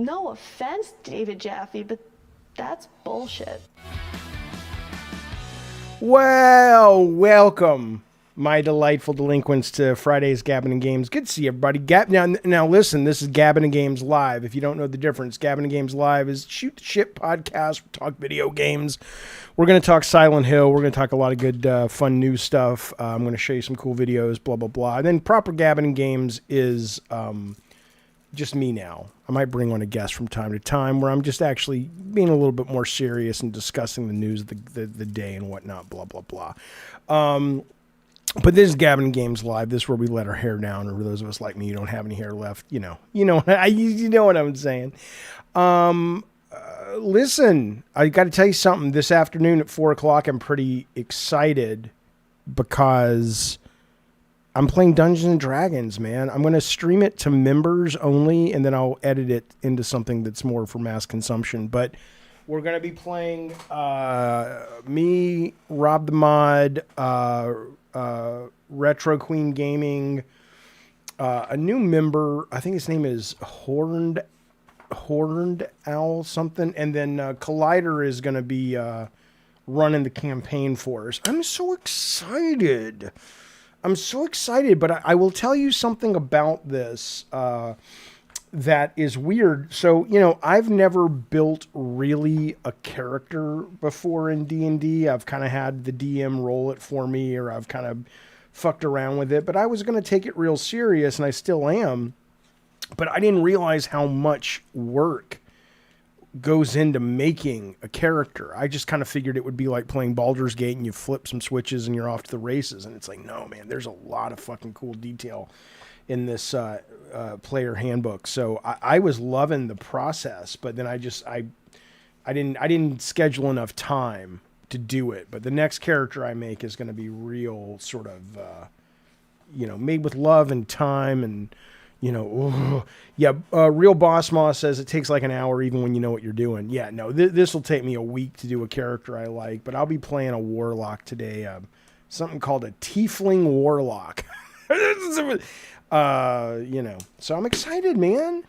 No offense, David Jaffe, but that's bullshit. Well, welcome, my delightful delinquents, to Friday's Gabbin' and Games. Good to see everybody. Now listen, this is Gabbin' and Games Live. If you don't know the difference, Gabbin' and Games Live is shoot the shit podcast. We talk video games. We're going to talk Silent Hill. We're going to talk a lot of good, fun new stuff. I'm going to show you some cool videos, blah, blah, blah. And then proper Gabbin' and Games is just me now. I might bring on a guest from time to time where I'm just actually being a little bit more serious and discussing the news of the day and whatnot, blah, blah, blah. But this is Gabbin' and Games Live. This is where we let our hair down, or those of us like me who don't have any hair left, you know what I'm saying. Listen, I got to tell you something. This afternoon at 4:00, I'm pretty excited because I'm playing Dungeons and Dragons, man. I'm going to stream it to members only, and then I'll edit it into something that's more for mass consumption. But we're going to be playing me, Rob the Mod, Retro Queen Gaming, a new member. I think his name is Horned Owl something, and then Collider is going to be running the campaign for us. I'm so excited, but I will tell you something about this that is weird. So, I've never built really a character before in D&D. I've kind of had the DM roll it for me, or I've kind of fucked around with it, but I was going to take it real serious, and I still am. But I didn't realize how much work goes into making a character. I just kind of figured it would be like playing Baldur's Gate and you flip some switches and you're off to the races. And it's like, no, man, there's a lot of fucking cool detail in this player handbook. So I was loving the process, but then I didn't schedule enough time to do it. But the next character I make is going to be real sort of, made with love and time and, Real Boss Moss says it takes like an hour even when you know what you're doing. Yeah, no, this will take me a week to do a character I like, but I'll be playing a warlock today. Something called a Tiefling Warlock. So I'm excited, man.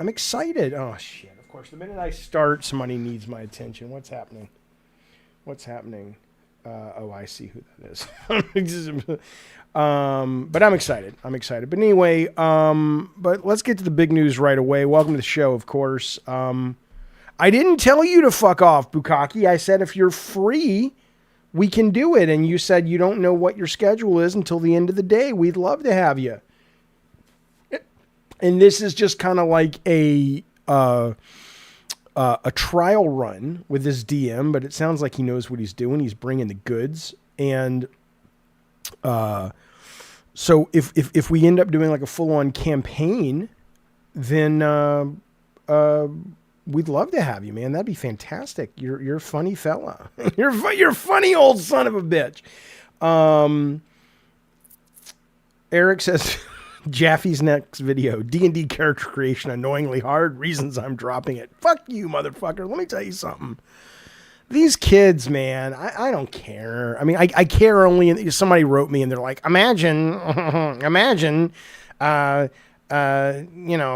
I'm excited. Oh, shit. Of course, the minute I start, somebody needs my attention. What's happening? I see who that is. But I'm excited. But anyway, but let's get to the big news right away. Welcome to the show, of course. I didn't tell you to fuck off, Bukaki. I said if you're free, we can do it. And you said you don't know what your schedule is until the end of the day. We'd love to have you. And this is just kind of like a trial run with this DM, but it sounds like he knows what he's doing. He's bringing the goods. And so if we end up doing like a full-on campaign, then we'd love to have you, man. That'd be fantastic. You're a funny fella. You're a funny old son of a bitch. Eric says Jaffe's next video, D&D character creation annoyingly hard, reasons I'm dropping it. Fuck you, motherfucker. Let me tell you something. These kids, man, I don't care. I mean, I care only. Somebody wrote me and they're like, imagine,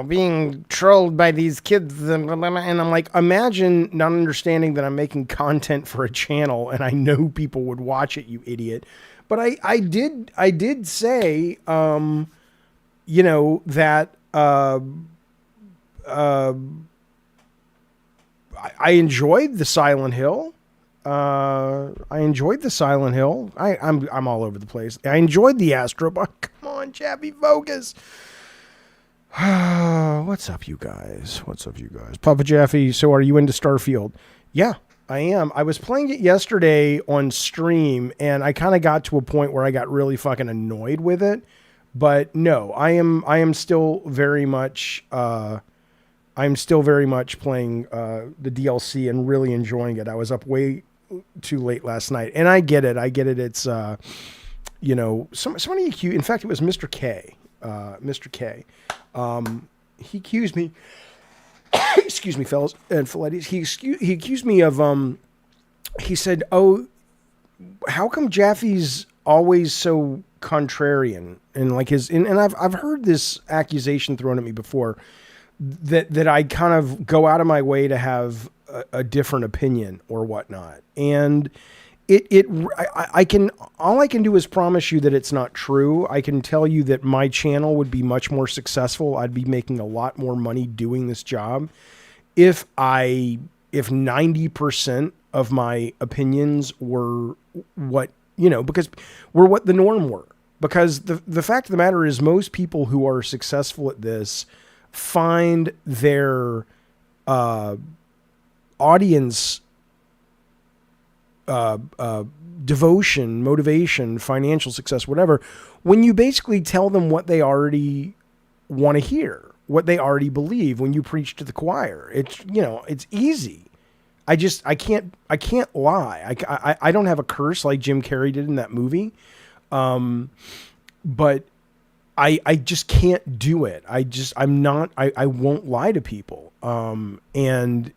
being trolled by these kids. And I'm like, imagine not understanding that I'm making content for a channel and I know people would watch it, you idiot. But I did say, that, I enjoyed the Silent Hill. I'm all over the place. I enjoyed the Astro Bot. Come on, Chappy, focus. What's up, you guys? Papa Jaffe, so are you into Starfield? Yeah, I am. I was playing it yesterday on stream, and I kind of got to a point where I got really fucking annoyed with it. But no, I am still very much playing the DLC and really enjoying it. I was up way too late last night, and I get it. It's somebody accused. In fact, it was Mr. K. He accused me. Excuse me, fellas and Philetes. He accused me of. He said, "Oh, how come Jaffe's always so contrarian?" And like and I've heard this accusation thrown at me before. that I kind of go out of my way to have a different opinion or whatnot. And I can, all I can do is promise you that it's not true. I can tell you that my channel would be much more successful. I'd be making a lot more money doing this job if 90% of my opinions were what, because were what the norm were. Because the fact of the matter is, most people who are successful at this find their audience devotion, motivation, financial success, whatever, when you basically tell them what they already want to hear, what they already believe, when you preach to the choir. It's easy. I can't lie. I don't have a curse like Jim Carrey did in that movie. But I just can't do it. I won't lie to people. And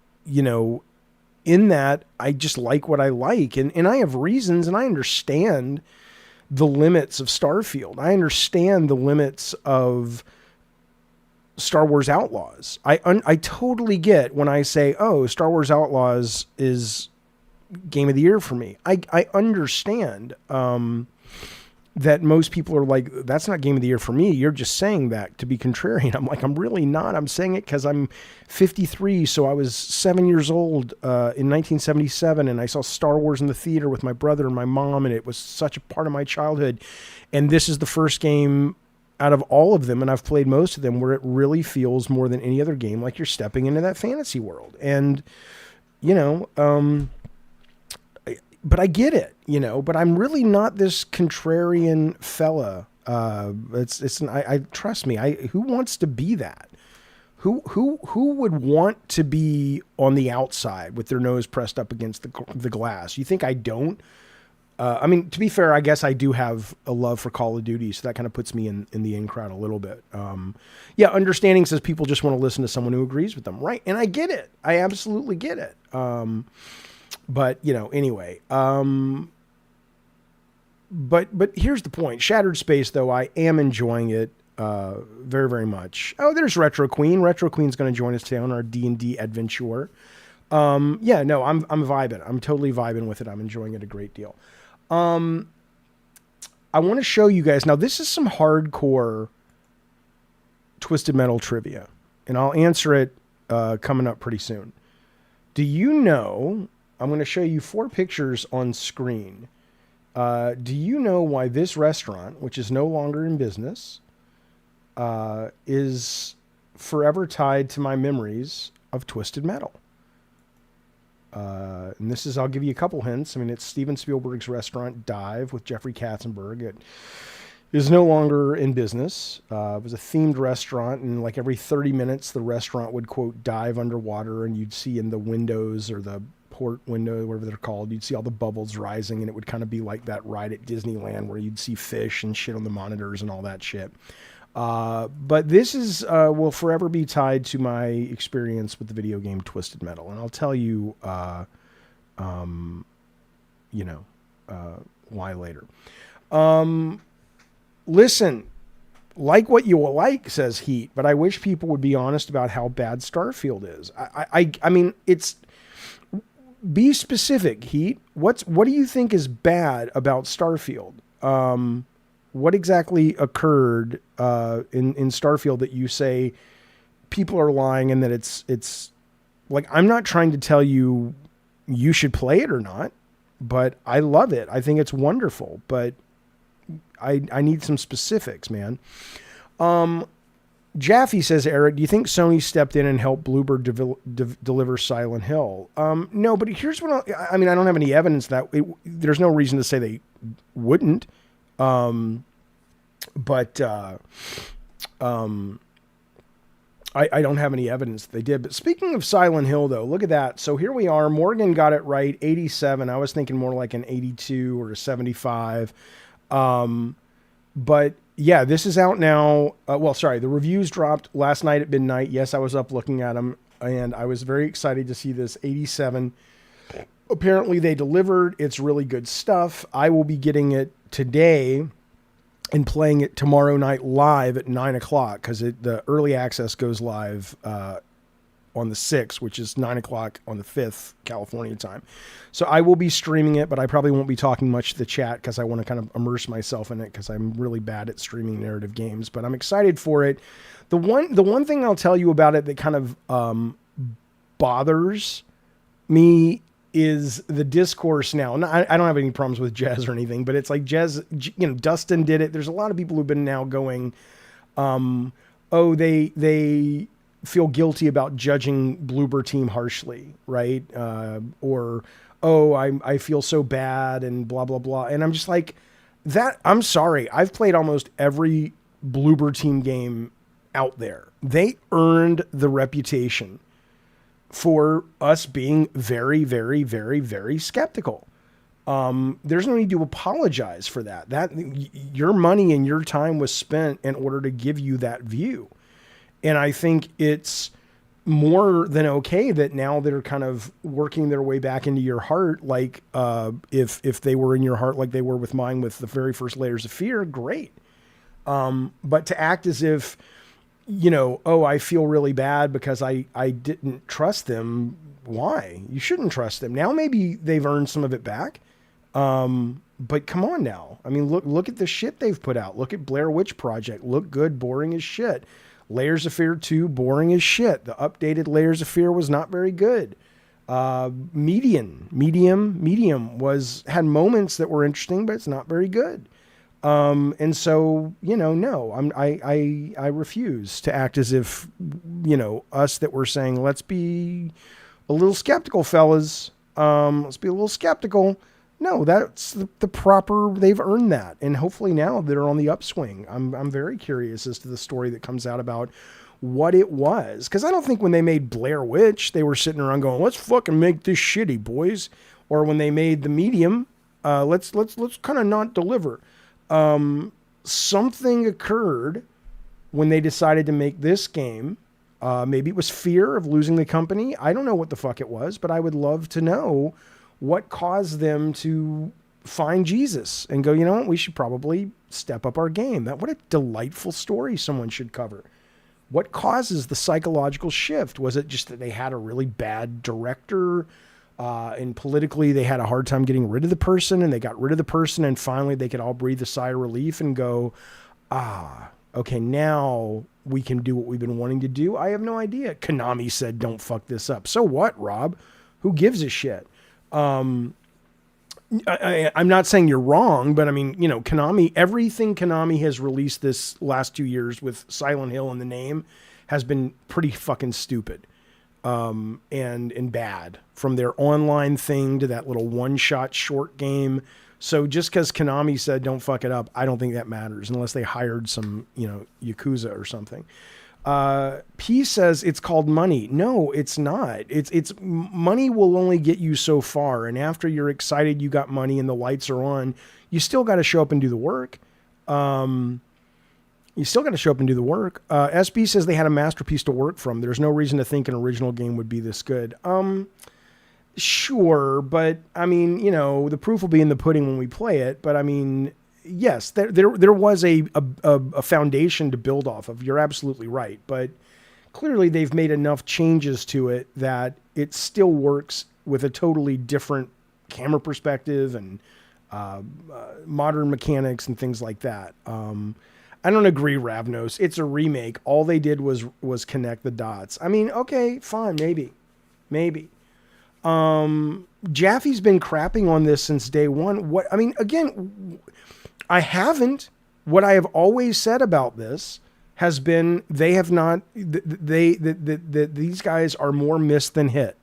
in that, I just like what I like, and I have reasons, and I understand the limits of Starfield. I understand the limits of Star Wars Outlaws. I totally get when I say, oh, Star Wars Outlaws is game of the year for me. I understand, that most people are like, that's not game of the year for me. You're just saying that to be contrarian. I'm like, I'm really not. I'm saying it because I'm 53. So I was 7 years old in 1977, and I saw Star Wars in the theater with my brother and my mom, and it was such a part of my childhood. And this is the first game out of all of them, and I've played most of them, where it really feels more than any other game like you're stepping into that fantasy world. And, but I get it, but I'm really not this contrarian fella. I trust me. Who wants to be that? Who would want to be on the outside with their nose pressed up against the glass? You think I don't? To be fair, I guess I do have a love for Call of Duty, so that kind of puts me in the in crowd a little bit. Understanding says people just want to listen to someone who agrees with them. Right. And I get it. I absolutely get it. But anyway, but here's the point. Shattered Space, though, I am enjoying it, very, very much. Oh, there's Retro Queen. Retro Queen's going to join us today on our D&D adventure. I'm vibing. I'm totally vibing with it. I'm enjoying it a great deal. I want to show you guys. Now, this is some hardcore Twisted Metal trivia, and I'll answer it, coming up pretty soon. Do you know, I'm going to show you 4 pictures on screen. Do you know why this restaurant, which is no longer in business, is forever tied to my memories of Twisted Metal? And this is, I'll give you a couple hints. It's Steven Spielberg's restaurant, Dive, with Jeffrey Katzenberg. It is no longer in business. It was a themed restaurant, and like every 30 minutes, the restaurant would, quote, dive underwater, and you'd see in the windows, or the port window, whatever they're called, you'd see all the bubbles rising, and it would kind of be like that ride at Disneyland where you'd see fish and shit on the monitors and all that shit. But this is, will forever be tied to my experience with the video game Twisted Metal. And I'll tell you, why later. Listen, like what you will like, says Heat, but I wish people would be honest about how bad Starfield is. I mean, it's, be specific, Heat. What do you think is bad about Starfield? What exactly occurred in Starfield that you say people are lying, and that it's like, I'm not trying to tell you you should play it or not, but I love it. I think it's wonderful, but I need some specifics, man. Jaffe says, Eric, do you think Sony stepped in and helped Bluebird deliver Silent Hill? No, but here's what I don't have any evidence that there's no reason to say they wouldn't. I don't have any evidence that they did. But speaking of Silent Hill, though, look at that. So here we are. Morgan got it right, 87. I was thinking more like an 82 or a 75. But yeah, this is out now. The reviews dropped last night at midnight. Yes, I was up looking at them, and I was very excited to see this 87. Apparently they delivered. It's really good stuff. I will be getting it today and playing it tomorrow night live at 9:00 because the early access goes live on the 6th, which is 9:00 on the 5th California time. So I will be streaming it, but I probably won't be talking much to the chat because I want to kind of immerse myself in it because I'm really bad at streaming narrative games. But I'm excited for it. The one thing I'll tell you about it that kind of bothers me is the discourse now. And I don't have any problems with Jez or anything, but it's like Jez, Dustin did it. There's a lot of people who've been now going, they feel guilty about judging Bloober Team harshly, right? I feel so bad and blah, blah, blah. And I'm just like, I'm sorry. I've played almost every Bloober Team game out there. They earned the reputation for us being very, very, very, very skeptical. There's no need to apologize for that. Your money and your time was spent in order to give you that view. And I think it's more than okay that now they're kind of working their way back into your heart. Like, if they were in your heart, like they were with mine, with the very first Layers of Fear, great. But to act as if, I feel really bad because I didn't trust them. Why? You shouldn't trust them. Now maybe they've earned some of it back. But come on now. I mean, look at the shit they've put out. Look at Blair Witch Project. Look good, boring as shit. Layers of Fear 2, boring as shit. The updated Layers of Fear was not very good. Medium had moments that were interesting, but it's not very good. And so, no, I refuse to act as if, us that were saying, let's be a little skeptical, fellas. Let's be a little skeptical. No, that's the proper, they've earned that. And hopefully now they're on the upswing. I'm very curious as to the story that comes out about what it was. Cause I don't think when they made Blair Witch, they were sitting around going, let's fucking make this shitty, boys. Or when they made The Medium, let's kind of not deliver. Something occurred when they decided to make this game. Maybe it was fear of losing the company. I don't know what the fuck it was, but I would love to know what caused them to find Jesus and go, you know what, we should probably step up our game. What a delightful story someone should cover. What causes the psychological shift? Was it just that they had a really bad director? And politically, they had a hard time getting rid of the person, and they got rid of the person, and finally they could all breathe a sigh of relief and go, okay, now we can do what we've been wanting to do. I have no idea. Konami said, don't fuck this up. So what, Rob? Who gives a shit? I'm not saying you're wrong, but I mean, Konami, everything Konami has released this last 2 years with Silent Hill in the name has been pretty fucking stupid. And bad, from their online thing to that little one-shot short game. So just because Konami said don't fuck it up, I don't think that matters unless they hired some, Yakuza or something. P says it's called money. No, it's not. It's money will only get you so far. And after you're excited you got money and the lights are on, you still got to show up and do the work. SB says they had a masterpiece to work from. There's no reason to think an original game would be this good. Sure, but I mean, the proof will be in the pudding when we play it. But I mean, yes, there was a foundation to build off of. You're absolutely right. But clearly they've made enough changes to it that it still works with a totally different camera perspective and modern mechanics and things like that. I don't agree, Ravnos. It's a remake. All they did was connect the dots. I mean, okay, fine, maybe. Jaffe's been crapping on this since day one. I haven't. What I have always said about this has been they have not. These guys are more miss than hit.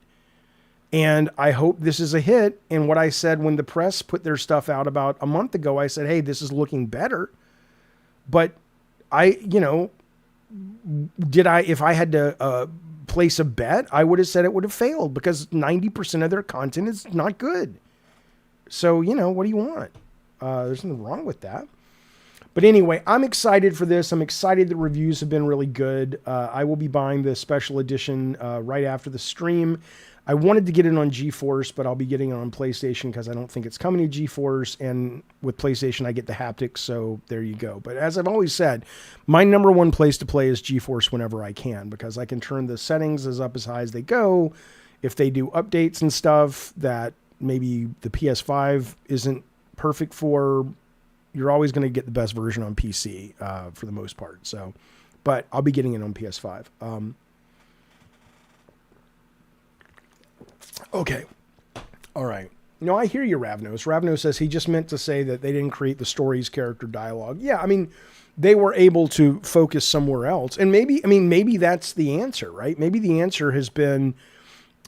And I hope this is a hit. And what I said when the press put their stuff out about a month ago, I said, hey, this is looking better. But if I had to place a bet, I would have said it would have failed because 90% of their content is not good. So, what do you want? There's nothing wrong with that. But anyway, I'm excited for this. I'm excited. The reviews have been really good. I will be buying the special edition right after the stream. I wanted to get it on GeForce, but I'll be getting it on PlayStation because I don't think it's coming to GeForce. And with PlayStation, I get the haptics, so there you go. But as I've always said, my number one place to play is GeForce whenever I can, because I can turn the settings as up as high as they go. If they do updates and stuff that maybe the PS5 isn't perfect for, you're always going to get the best version on PC for the most part. So, but I'll be getting it on PS5. Okay. All right. I hear you, Ravnos. Ravnos says he just meant to say that they didn't create the story's character dialogue. Yeah, I mean, they were able to focus somewhere else. And maybe that's the answer, right? Maybe the answer has been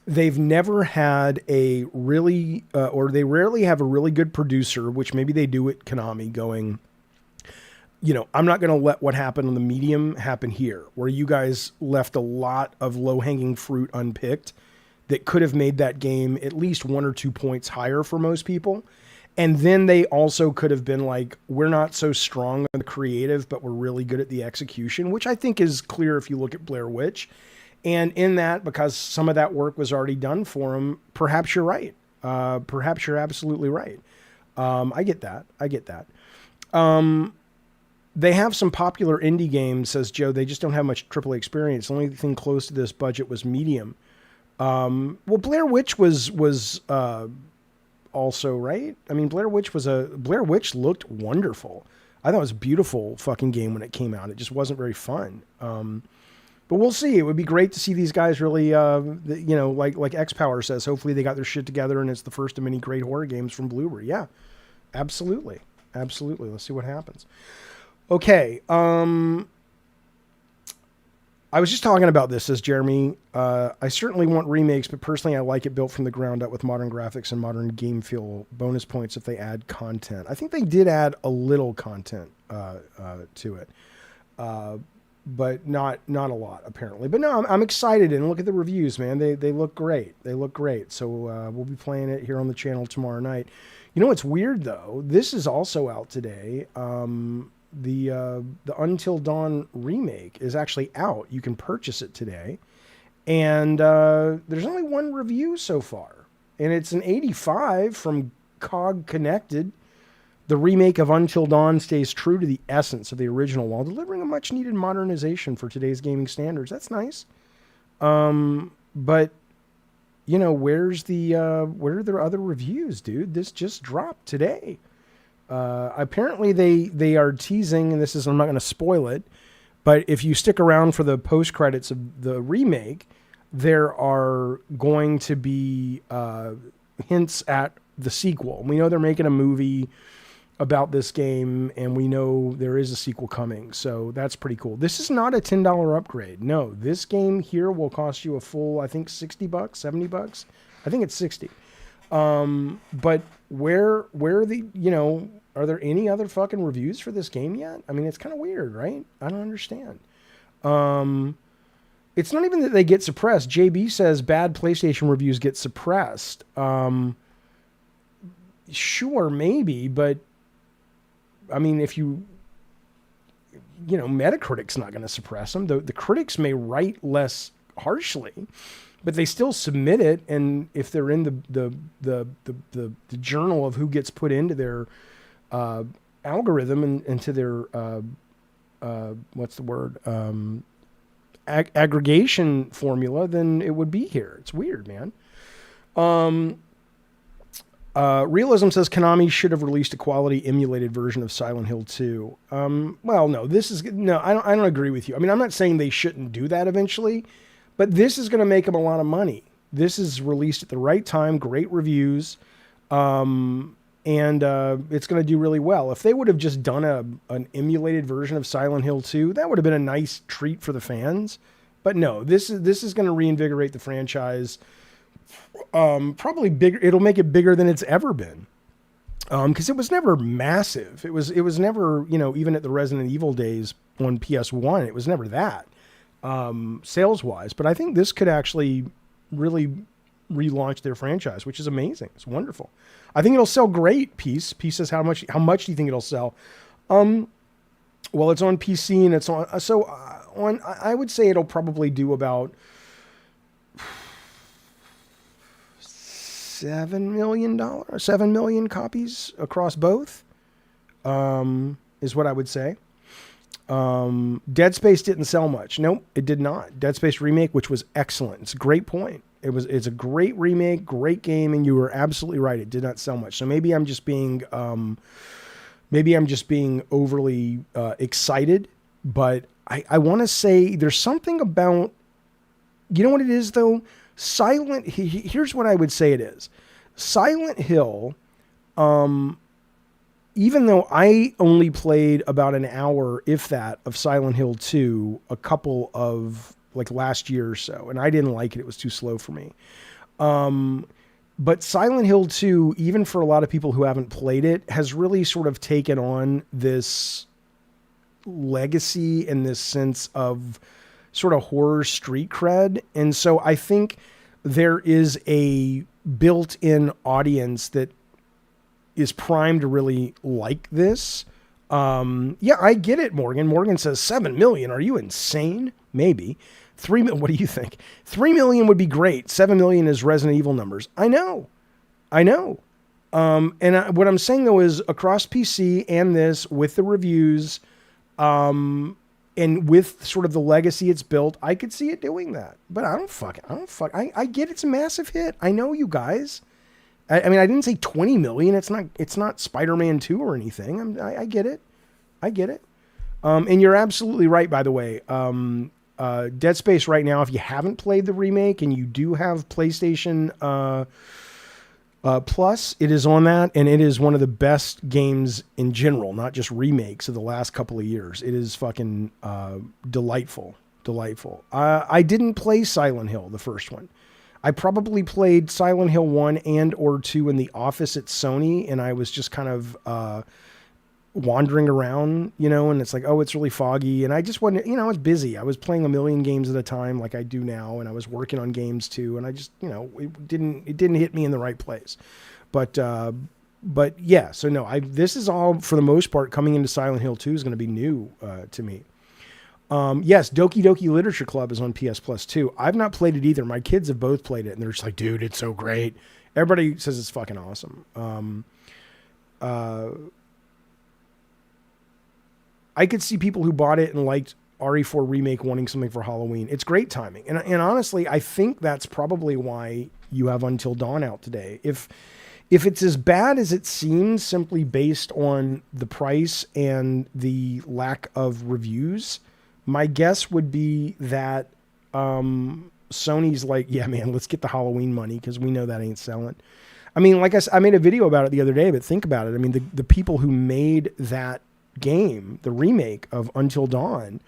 they've never had a really, or they rarely have a really good producer, which maybe they do at Konami, going, I'm not going to let what happened on the Medium happen here, where you guys left a lot of low-hanging fruit unpicked that could have made that game at least 1 or 2 points higher for most people. And then they also could have been like, we're not so strong on the creative, but we're really good at the execution, which I think is clear if you look at Blair Witch. And in that, because some of that work was already done for them, perhaps you're right. Perhaps you're absolutely right. I get that. They have some popular indie games, says Joe. They just don't have much AAA experience. The only thing close to this budget was Medium. Well, Blair Witch was also, right? I mean, Blair Witch looked wonderful. I thought it was a beautiful fucking game when it came out. It just wasn't very fun. But we'll see. It would be great to see these guys really, like X Power says, hopefully they got their shit together and it's the first of many great horror games from Bloober. Yeah, absolutely. Let's see what happens. Okay. I was just talking about this, says Jeremy. I certainly want remakes, but personally I like it built from the ground up with modern graphics and modern game feel. Bonus points if they add content. I think they did add a little content to it, but not a lot apparently. But no, I'm excited, and look at the reviews, man. They look great. So we'll be playing it here on the channel tomorrow night. What's weird though? This is also out today. The Until Dawn remake is actually out. You can purchase it today. And there's only one review so far. And it's an 85 from Cog Connected. The remake of Until Dawn stays true to the essence of the original while delivering a much-needed modernization for today's gaming standards. That's nice. But, where are their other reviews, dude? This just dropped today. Apparently they are teasing, and I'm not going to spoil it, but if you stick around for the post credits of the remake, there are going to be hints at the sequel. We know they're making a movie about this game, and we know there is a sequel coming, so that's pretty cool. This is not a $10 upgrade. No, this game here will cost you a full, I think, $60, $70. I think it's 60. But where are there any other fucking reviews for this game yet? I mean, it's kind of weird, right? I don't understand. It's not even that they get suppressed. JB says bad PlayStation reviews get suppressed. Sure, maybe, but I mean, if Metacritic's not going to suppress them. The critics may write less harshly, but they still submit it, and if they're in the journal of who gets put into their algorithm and into their aggregation formula, then it would be here. It's weird, man. Realism says Konami should have released a quality emulated version of Silent Hill 2. Well, no, I don't agree with you. I mean, I'm not saying they shouldn't do that eventually, but this is going to make them a lot of money. This is released at the right time, great reviews, and it's going to do really well. If they would have just done an emulated version of Silent Hill 2, that would have been a nice treat for the fans. But no, this is going to reinvigorate the franchise. Probably bigger. It'll make it bigger than it's ever been. Because it was never massive. It was never, even at the Resident Evil days on PS1, it was never that. Sales-wise, but I think this could actually really relaunch their franchise, which is amazing. It's wonderful. I think it'll sell great. Peace says, how much do you think it'll sell? Well, it's on PC and it's on. I would say it'll probably do about $7 million copies across both. Is what I would say. Dead Space didn't sell much. Nope, it did not. Dead Space remake, which was excellent. It's a great point. It's a great remake, great game, and you were absolutely right. It did not sell much. So maybe I'm just being overly excited. But I want to say there's something about, you know what it is though? Here's what I would say it is. Silent Hill, even though I only played about an hour, if that, of Silent Hill 2 a couple of, like, last year or so, and I didn't like it. It was too slow for me. But Silent Hill 2, even for a lot of people who haven't played it, has really sort of taken on this legacy and this sense of sort of horror street cred. And so I think there is a built-in audience that is primed to really like this. Yeah, I get it, Morgan. Morgan says 7 million. Are you insane? Maybe. 3 million. What do you think? 3 million would be great. 7 million is Resident Evil numbers. I know. What I'm saying though is across PC and this, with the reviews, and with sort of the legacy it's built, I could see it doing that. But I get it's a massive hit. I know, you guys. I mean, I didn't say 20 million. It's not Spider-Man 2 or anything. I get it. And you're absolutely right, by the way. Dead Space right now, if you haven't played the remake and you do have PlayStation Plus, it is on that, and it is one of the best games in general, not just remakes of the last couple of years. It is fucking delightful. I didn't play Silent Hill, the first one. I probably played Silent Hill 1 and or 2 in the office at Sony, and I was just kind of wandering around, and it's like, oh, it's really foggy. And I just wasn't, I was busy. I was playing a million games at a time like I do now, and I was working on games too. And I just, it didn't hit me in the right place. But yeah, so no, this is all for the most part coming into Silent Hill 2 is going to be new to me. Yes, Doki Doki Literature Club is on PS Plus too. I've not played it either. My kids have both played it, and they're just like, dude, it's so great. Everybody says it's fucking awesome. I could see people who bought it and liked RE4 Remake wanting something for Halloween. It's great timing. And honestly, I think that's probably why you have Until Dawn out today. If it's as bad as it seems simply based on the price and the lack of reviews, my guess would be that Sony's like, yeah, man, let's get the Halloween money because we know that ain't selling. I mean, like I said, I made a video about it the other day, but think about it. I mean, the people who made that game, the remake of Until Dawn,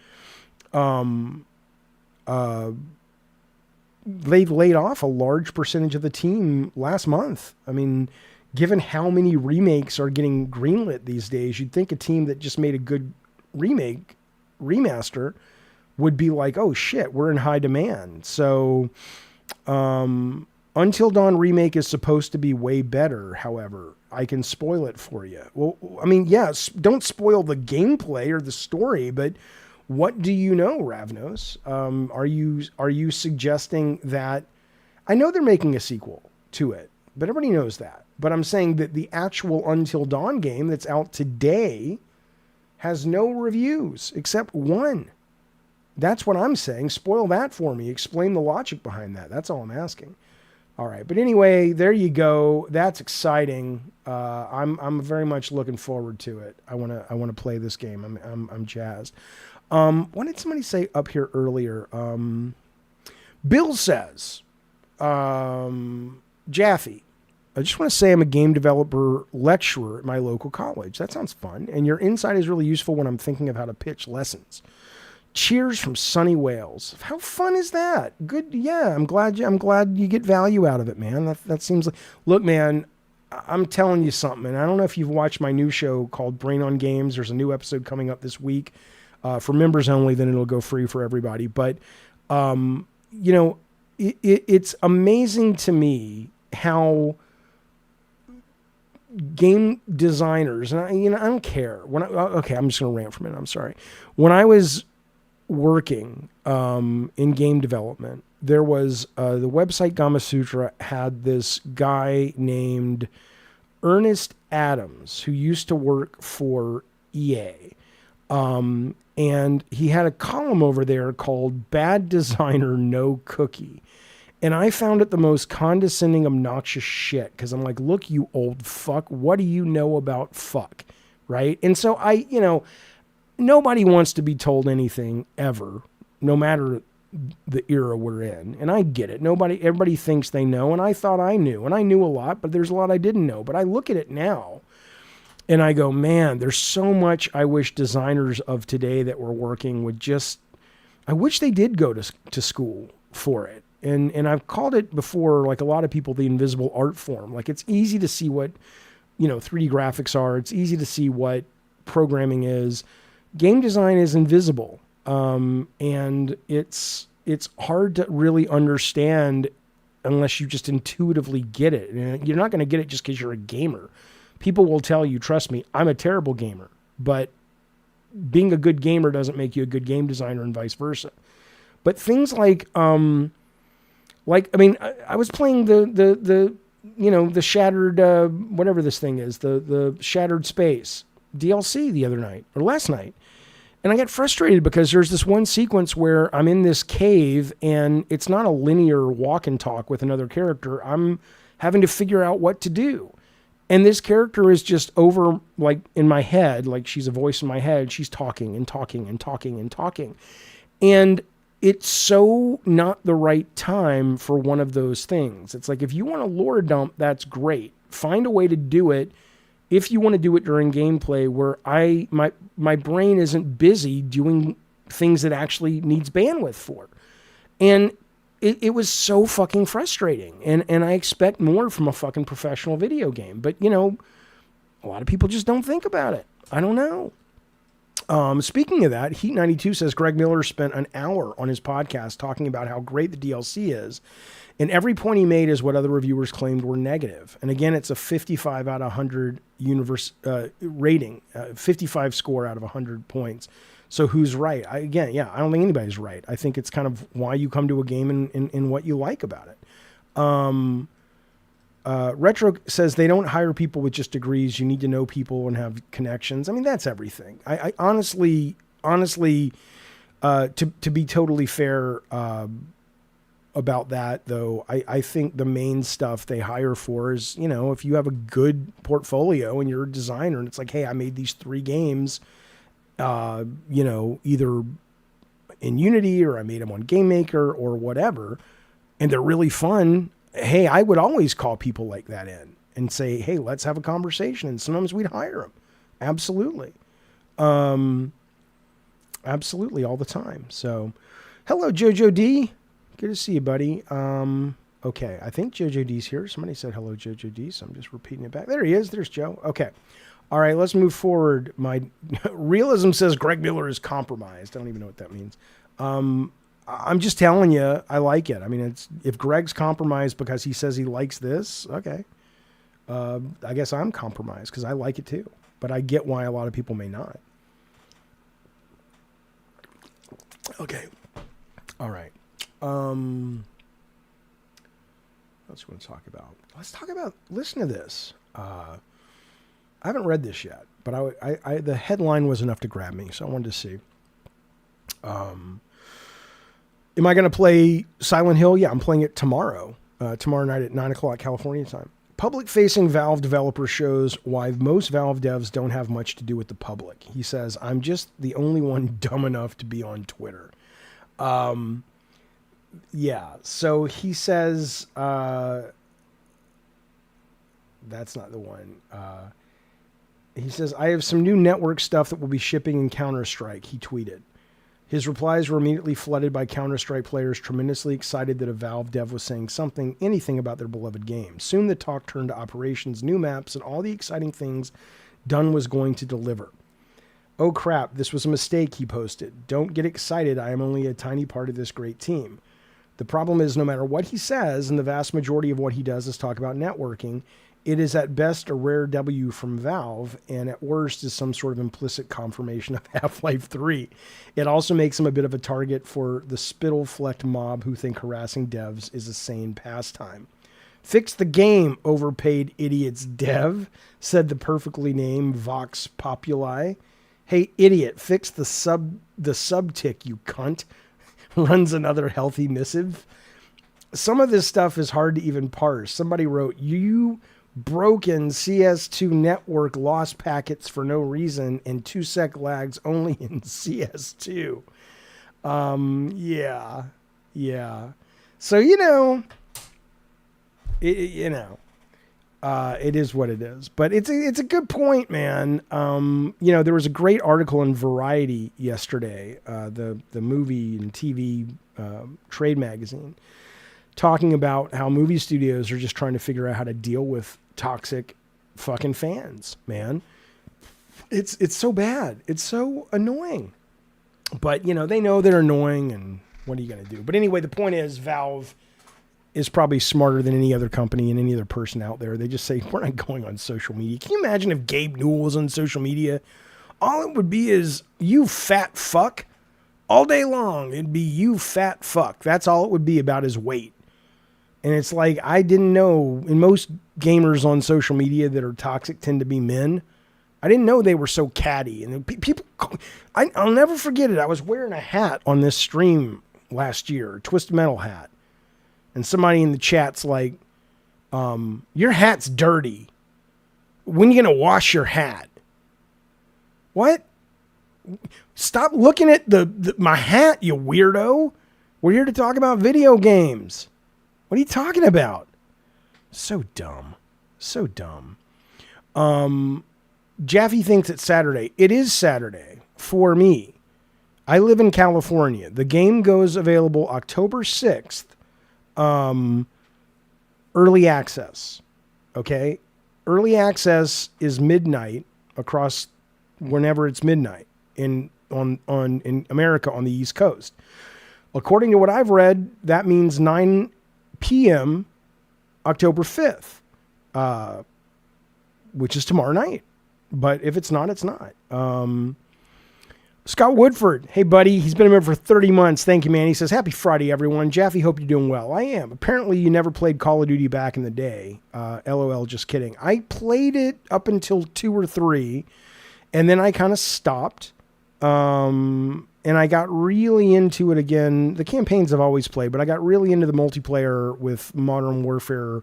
they laid off a large percentage of the team last month. I mean, given how many remakes are getting greenlit these days, you'd think a team that just made a good remaster would be like, oh shit, we're in high demand. So Until Dawn remake is supposed to be way better. However, I can spoil it for you. Well, I mean, yes, don't spoil the gameplay or the story, but what do you know, Ravnos? Are you suggesting that, I know they're making a sequel to it, but everybody knows that. But I'm saying that the actual Until Dawn game that's out today has no reviews except one. That's what I'm saying. Spoil that for me. Explain the logic behind that. That's all I'm asking. All right, but anyway, there you go. That's exciting. I'm very much looking forward to it. I want to play this game. I'm jazzed. What did somebody say up here earlier? Bill says, Jaffe, I just want to say I'm a game developer lecturer at my local college. That sounds fun, and your insight is really useful when I'm thinking of how to pitch lessons. Cheers from sunny Wales. How fun is that? Good. Yeah, I'm glad you get value out of it, man. That seems like, look, man, I'm telling you something. And I don't know if you've watched my new show called Brain on Games. There's a new episode coming up this week for members only. Then it'll go free for everybody. But, it's amazing to me how game designers, and I don't care. Okay, I'm just going to rant for a minute. I'm sorry. When I was working in game development, there was the website Gamasutra had this guy named Ernest Adams who used to work for EA. And he had a column over there called Bad Designer No Cookie. And I found it the most condescending, obnoxious shit because I'm like, look, you old fuck, what do you know about fuck? Right? And so nobody wants to be told anything ever, no matter the era we're in. And I get it. Everybody thinks they know. And I thought I knew. And I knew a lot, but there's a lot I didn't know. But I look at it now and I go, man, there's so much I wish designers of today that were working would just, I wish they did go to school for it. And I've called it before, like a lot of people, the invisible art form. Like it's easy to see what, 3D graphics are. It's easy to see what programming is. Game design is invisible. And it's hard to really understand unless you just intuitively get it. And you're not going to get it just because you're a gamer. People will tell you, trust me, I'm a terrible gamer, but being a good gamer doesn't make you a good game designer and vice versa. But things like I was playing the shattered, whatever this thing is, the Shattered Space DLC the other night or last night. And I got frustrated because there's this one sequence where I'm in this cave and it's not a linear walk and talk with another character. I'm having to figure out what to do. And this character is just over, like in my head, like she's a voice in my head. She's talking and talking and talking and talking. And it's so not the right time for one of those things. It's like, if you want a lore dump, that's great. Find a way to do it. If you want to do it during gameplay where my brain isn't busy doing things that actually needs bandwidth for. And it was so fucking frustrating. And I expect more from a fucking professional video game. But, a lot of people just don't think about it. I don't know. Speaking of that, Heat92 says Greg Miller spent an hour on his podcast talking about how great the DLC is. And every point he made is what other reviewers claimed were negative. And again, it's a 55 out of 100 rating, 55 score out of 100 points. So who's right? I don't think anybody's right. I think it's kind of why you come to a game and what you like about it. Retro says they don't hire people with just degrees. You need to know people and have connections. I mean, that's everything. I honestly, to be totally fair about that, though, I think the main stuff they hire for is, if you have a good portfolio and you're a designer and it's like, hey, I made these 3 games, either in Unity or I made them on Game Maker or whatever, and they're really fun. Hey, I would always call people like that in and say, hey, let's have a conversation. And sometimes we'd hire them. Absolutely. Absolutely all the time. So hello, Jojo D. Good to see you, buddy. Okay. I think Jojo D's here. Somebody said hello, Jojo D. So I'm just repeating it back. There he is. There's Joe. Okay. All right, let's move forward. My realism says Greg Miller is compromised. I don't even know what that means. I'm just telling you, I like it. I mean, if Greg's compromised because he says he likes this, okay. I guess I'm compromised because I like it too. But I get why a lot of people may not. Okay. All right. What else do we want to talk about? Let's talk about, listen to this. I haven't read this yet, but the headline was enough to grab me, so I wanted to see. Am I going to play Silent Hill? Yeah, I'm playing it tomorrow. Tomorrow night at 9 o'clock California time. Public-facing Valve developer shows why most Valve devs don't have much to do with the public. He says, I'm just the only one dumb enough to be on Twitter. Yeah, so he says, that's not the one. He says, I have some new network stuff that will be shipping in Counter-Strike, he tweeted. His replies were immediately flooded by Counter-Strike players tremendously excited that a Valve dev was saying anything about their beloved game. Soon the talk turned to operations, new maps, and all the exciting things Dunn was going to deliver. Oh crap, this was a mistake, he posted. Don't get excited, I am only a tiny part of this great team. The problem is no matter what he says, and the vast majority of what he does is talk about networking, It is at best a rare W from Valve, and at worst is some sort of implicit confirmation of Half-Life 3. It also makes him a bit of a target for the spittle-flecked mob who think harassing devs is a sane pastime. Fix the game, overpaid idiots dev, said the perfectly named Vox Populi. Hey, idiot, fix the subtick, you cunt. Runs another healthy missive. Some of this stuff is hard to even parse. Somebody wrote, you broken CS2 network lost packets for no reason and 2-sec lags only in CS2. Yeah. So, it is what it is, but it's a good point, man. There was a great article in Variety yesterday, the movie and TV trade magazine, talking about how movie studios are just trying to figure out how to deal with toxic fucking fans, man. It's so bad. It's so annoying. But, they know they're annoying, and what are you going to do? But anyway, the point is Valve is probably smarter than any other company and any other person out there. They just say, we're not going on social media. Can you imagine if Gabe Newell was on social media? All it would be is, you fat fuck. All day long, it'd be, you fat fuck. That's all it would be about his weight. And it's like, I didn't know, and most gamers on social media that are toxic tend to be men. I didn't know they were so catty. And people, I'll never forget it. I was wearing a hat on this stream last year, a Twisted Metal hat. And somebody in the chat's like, your hat's dirty. When are you going to wash your hat? What? Stop looking at my hat, you weirdo. We're here to talk about video games. What are you talking about? So dumb. So dumb. Jaffe thinks it's Saturday. It is Saturday for me. I live in California. The game goes available October 6th. Early access. Okay? Early access is midnight across whenever it's midnight in America on the East Coast. According to what I've read, that means 9 p.m. October 5th, which is tomorrow night. But if it's not, it's not. Scott Woodford. Hey, buddy. He's been a member for 30 months. Thank you, man. He says, happy Friday, everyone. Jaffe, hope you're doing well. I am. Apparently, you never played Call of Duty back in the day. LOL, just kidding. I played it up until 2 or 3, and then I kind of stopped. And I got really into it again. The campaigns I've always played, but I got really into the multiplayer with Modern Warfare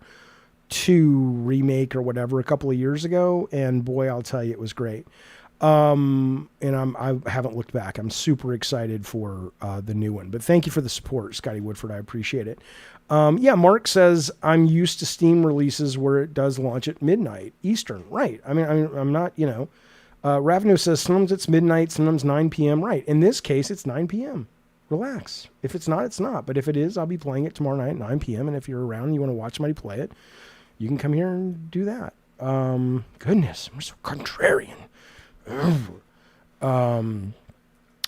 2 remake or whatever a couple of years ago. And boy, I'll tell you, it was great. And I haven't looked back. I'm super excited for the new one. But thank you for the support, Scotty Woodford. I appreciate it. Mark says, I'm used to Steam releases where it does launch at midnight Eastern. Right. I mean, I'm not, Ravenu says, sometimes it's midnight, sometimes 9 p.m. Right. In this case, it's 9 p.m. Relax. If it's not, it's not. But if it is, I'll be playing it tomorrow night at 9 p.m. And if you're around and you want to watch somebody play it, you can come here and do that. Goodness, I'm so contrarian.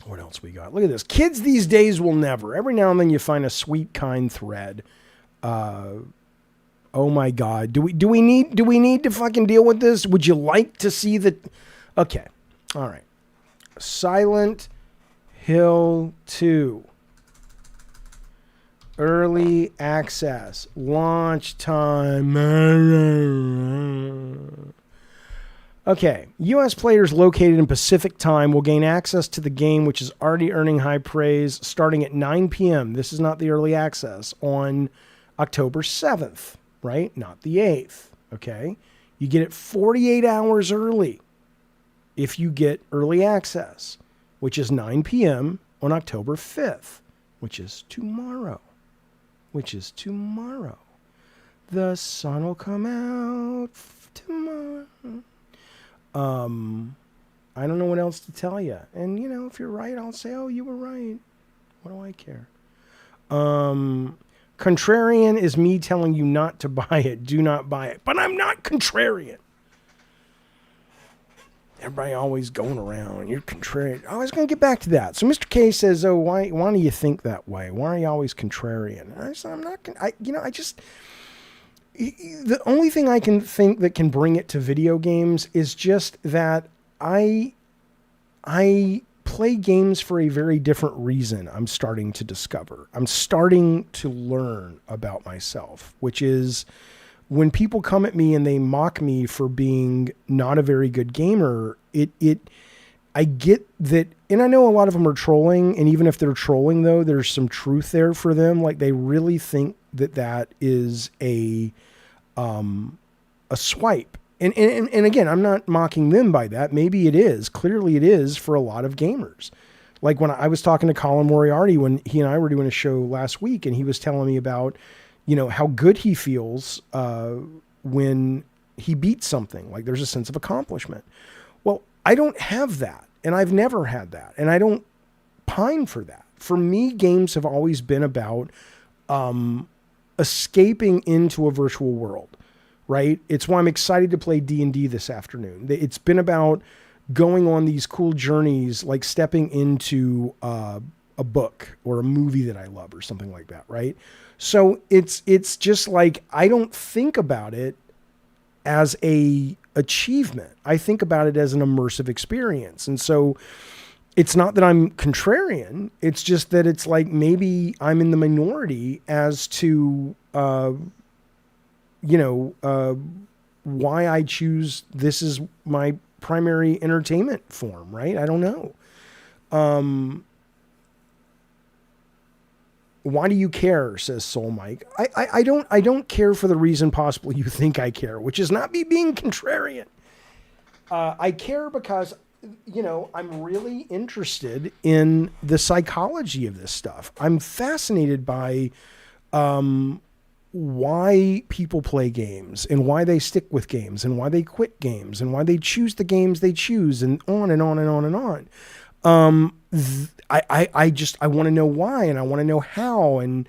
What else we got? Look at this. Kids these days will never. Every now and then you find a sweet, kind thread. Oh my God. Do we need to fucking deal with this? Would you like to see the... Okay. All right. Silent Hill 2. Early access. Launch time. Okay. U.S. players located in Pacific time will gain access to the game, which is already earning high praise, starting at 9 p.m. This is not the early access, on October 7th, right? Not the 8th. Okay. You get it 48 hours early if you get early access, which is 9 p.m. on October 5th, which is tomorrow. The sun will come out tomorrow. I don't know what else to tell you. And, if you're right, I'll say, oh, you were right. What do I care? Contrarian is me telling you not to buy it. Do not buy it. But I'm not contrarian. Everybody always going around. You're contrarian. I was going to get back to that. So Mr. K says, oh, why do you think that way? Why are you always contrarian? And I said, I'm not. The only thing I can think that can bring it to video games is just that I play games for a very different reason. I'm starting to discover. I'm starting to learn about myself, which is when people come at me and they mock me for being not a very good gamer, I get that, and I know a lot of them are trolling, and even if they're trolling though, there's some truth there for them. Like they really think that is a swipe. And again, I'm not mocking them by that. Maybe it is. Clearly it is for a lot of gamers. Like when I was talking to Colin Moriarty when he and I were doing a show last week, and he was telling me about, how good he feels when he beats something. Like there's a sense of accomplishment. Well, I don't have that, and I've never had that, and I don't pine for that. For me, games have always been about escaping into a virtual world, right? It's why I'm excited to play D&D this afternoon. It's been about going on these cool journeys, like stepping into a book or a movie that I love or something like that, right? So it's just like, I don't think about it as a achievement. I think about it as an immersive experience. And so it's not that I'm contrarian. It's just that it's like, maybe I'm in the minority as to, why I choose this is my primary entertainment form, right? I don't know. Why do you care? Says Soul Mike. I don't care for the reason possibly you think I care, which is not me being contrarian. I care because, I'm really interested in the psychology of this stuff. I'm fascinated by why people play games and why they stick with games and why they quit games and why they choose the games they choose and on and on and on and on. I want to know why, and I want to know how, and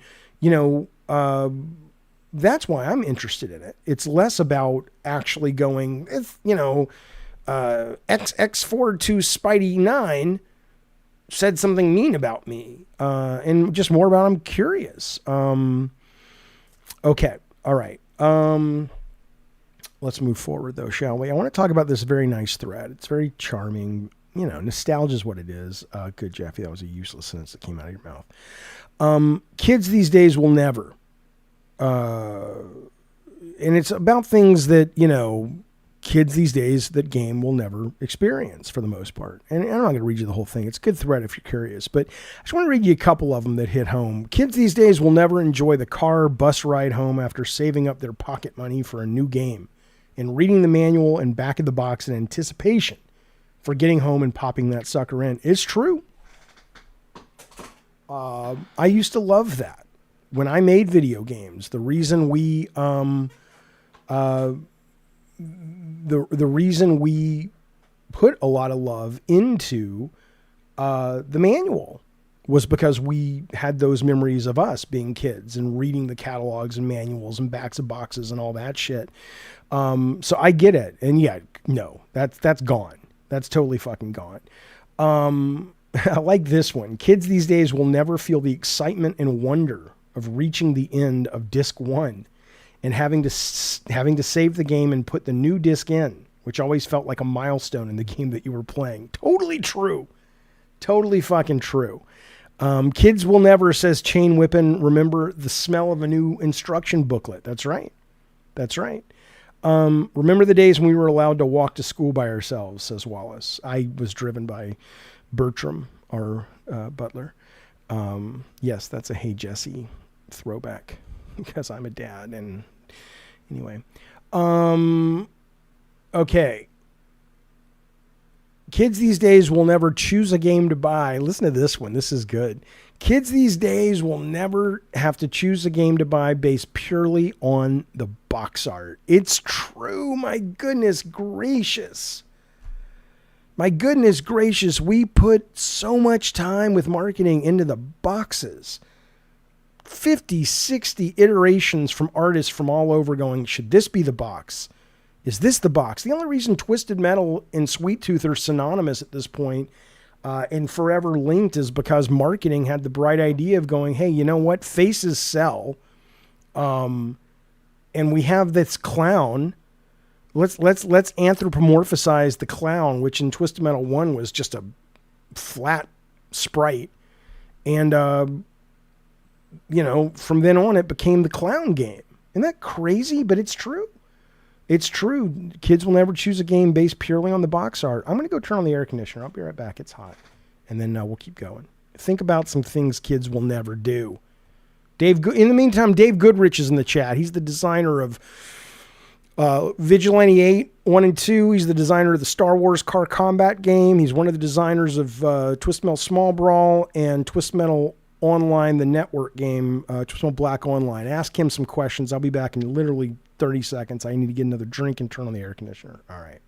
that's why I'm interested in it. It's less about actually going, X42 Spidey 9 said something mean about me, and just more about I'm curious. Okay, all right. Let's move forward though, shall we? I want to talk about this very nice thread. It's very charming. Nostalgia is what it is. Good, Jaffe. That was a useless sentence that came out of your mouth. Kids these days will never. And it's about things that, kids these days that game will never experience for the most part. And I'm not going to read you the whole thing. It's a good thread if you're curious. But I just want to read you a couple of them that hit home. Kids these days will never enjoy the car bus ride home after saving up their pocket money for a new game and reading the manual and back of the box in anticipation for getting home and popping that sucker in. It's true. I used to love that. When I made video games, the reason we the reason we put a lot of love into the manual was because we had those memories of us being kids and reading the catalogs and manuals and backs of boxes and all that shit. So I get it. And yeah, no, that's gone. That's totally fucking gone. I like this one. Kids these days will never feel the excitement and wonder of reaching the end of disc 1 and having to save the game and put the new disc in, which always felt like a milestone in the game that you were playing. Totally true. Totally fucking true. Kids will never, says Chain Whippin', remember the smell of a new instruction booklet. That's right. That's right. Remember the days when we were allowed to walk to school by ourselves, says Wallace. I was driven by Bertram, our butler. Yes, that's a Hey Jesse throwback because I'm a dad. And anyway, okay. Kids these days will never choose a game to buy. Listen to this one. This is good. Kids these days will never have to choose a game to buy based purely on the box art. It's true. My goodness gracious. My goodness gracious. We put so much time with marketing into the boxes. 50, 60 iterations from artists from all over going, should this be the box? Is this the box? The only reason Twisted Metal and Sweet Tooth are synonymous at this point and forever linked is because marketing had the bright idea of going, hey, you know what? Faces sell. And and we have this clown. Let's anthropomorphize the clown, which in Twisted Metal 1 was just a flat sprite. And, from then on, it became the clown game. Isn't that crazy? But it's true. It's true. Kids will never choose a game based purely on the box art. I'm going to go turn on the air conditioner. I'll be right back. It's hot. And then we'll keep going. Think about some things kids will never do. In the meantime, Dave Goodrich is in the chat. He's the designer of Vigilante 8, 1 and 2. He's the designer of the Star Wars car combat game. He's one of the designers of Twisted Metal Small Brawl and Twisted Metal Online, the network game, Twisted Metal Black Online. Ask him some questions. I'll be back in literally 30 seconds. I need to get another drink and turn on the air conditioner. All right.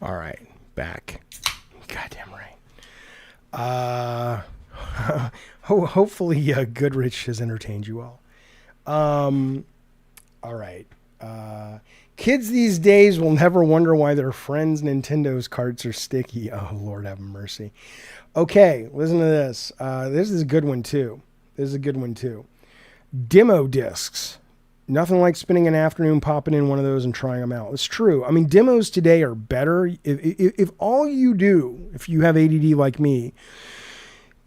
All right, back. Goddamn right. Hopefully Goodrich has entertained you all. All right. Kids these days will never wonder why their friends' Nintendo's carts are sticky. Oh, Lord have mercy. Okay, listen to this. This is a good one, too. Demo discs. Nothing like spending an afternoon popping in one of those and trying them out. It's true. I mean, demos today are better. If all you do, if you have ADD like me,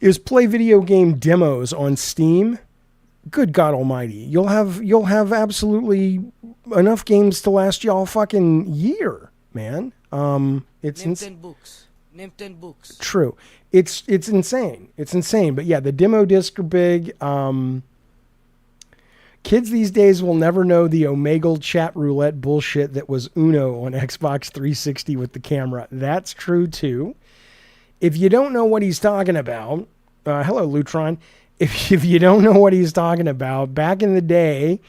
is play video game demos on Steam, good God Almighty, you'll have absolutely enough games to last y'all fucking year, man. It's Name 10 books. Name 10 books. True. It's insane. It's insane. But yeah, the demo discs are big. Kids these days will never know the Omegle chat roulette bullshit that was Uno on Xbox 360 with the camera. That's true, too. If you don't know what he's talking about, hello, Lutron. If you don't know what he's talking about, back in the day,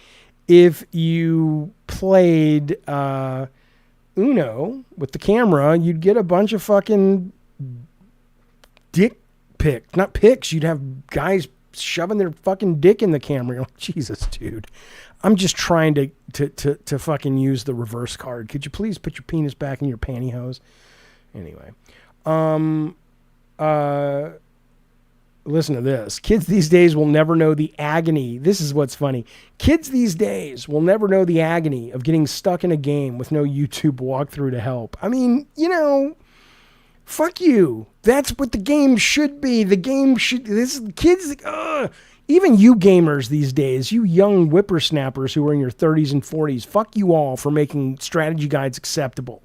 if you played Uno with the camera, you'd get a bunch of fucking dick pics. Not pics. You'd have guys shoving their fucking dick in the camera. You're like, Jesus, dude. I'm just trying to fucking use the reverse card. Could you please put your penis back in your pantyhose? Anyway. Listen to this. Kids these days will never know the agony. This is what's funny. Kids these days will never know the agony of getting stuck in a game with no YouTube walkthrough to help. I mean, fuck you. That's what the game should be. The game should... Kids... even you gamers these days, you young whippersnappers who are in your 30s and 40s, fuck you all for making strategy guides acceptable.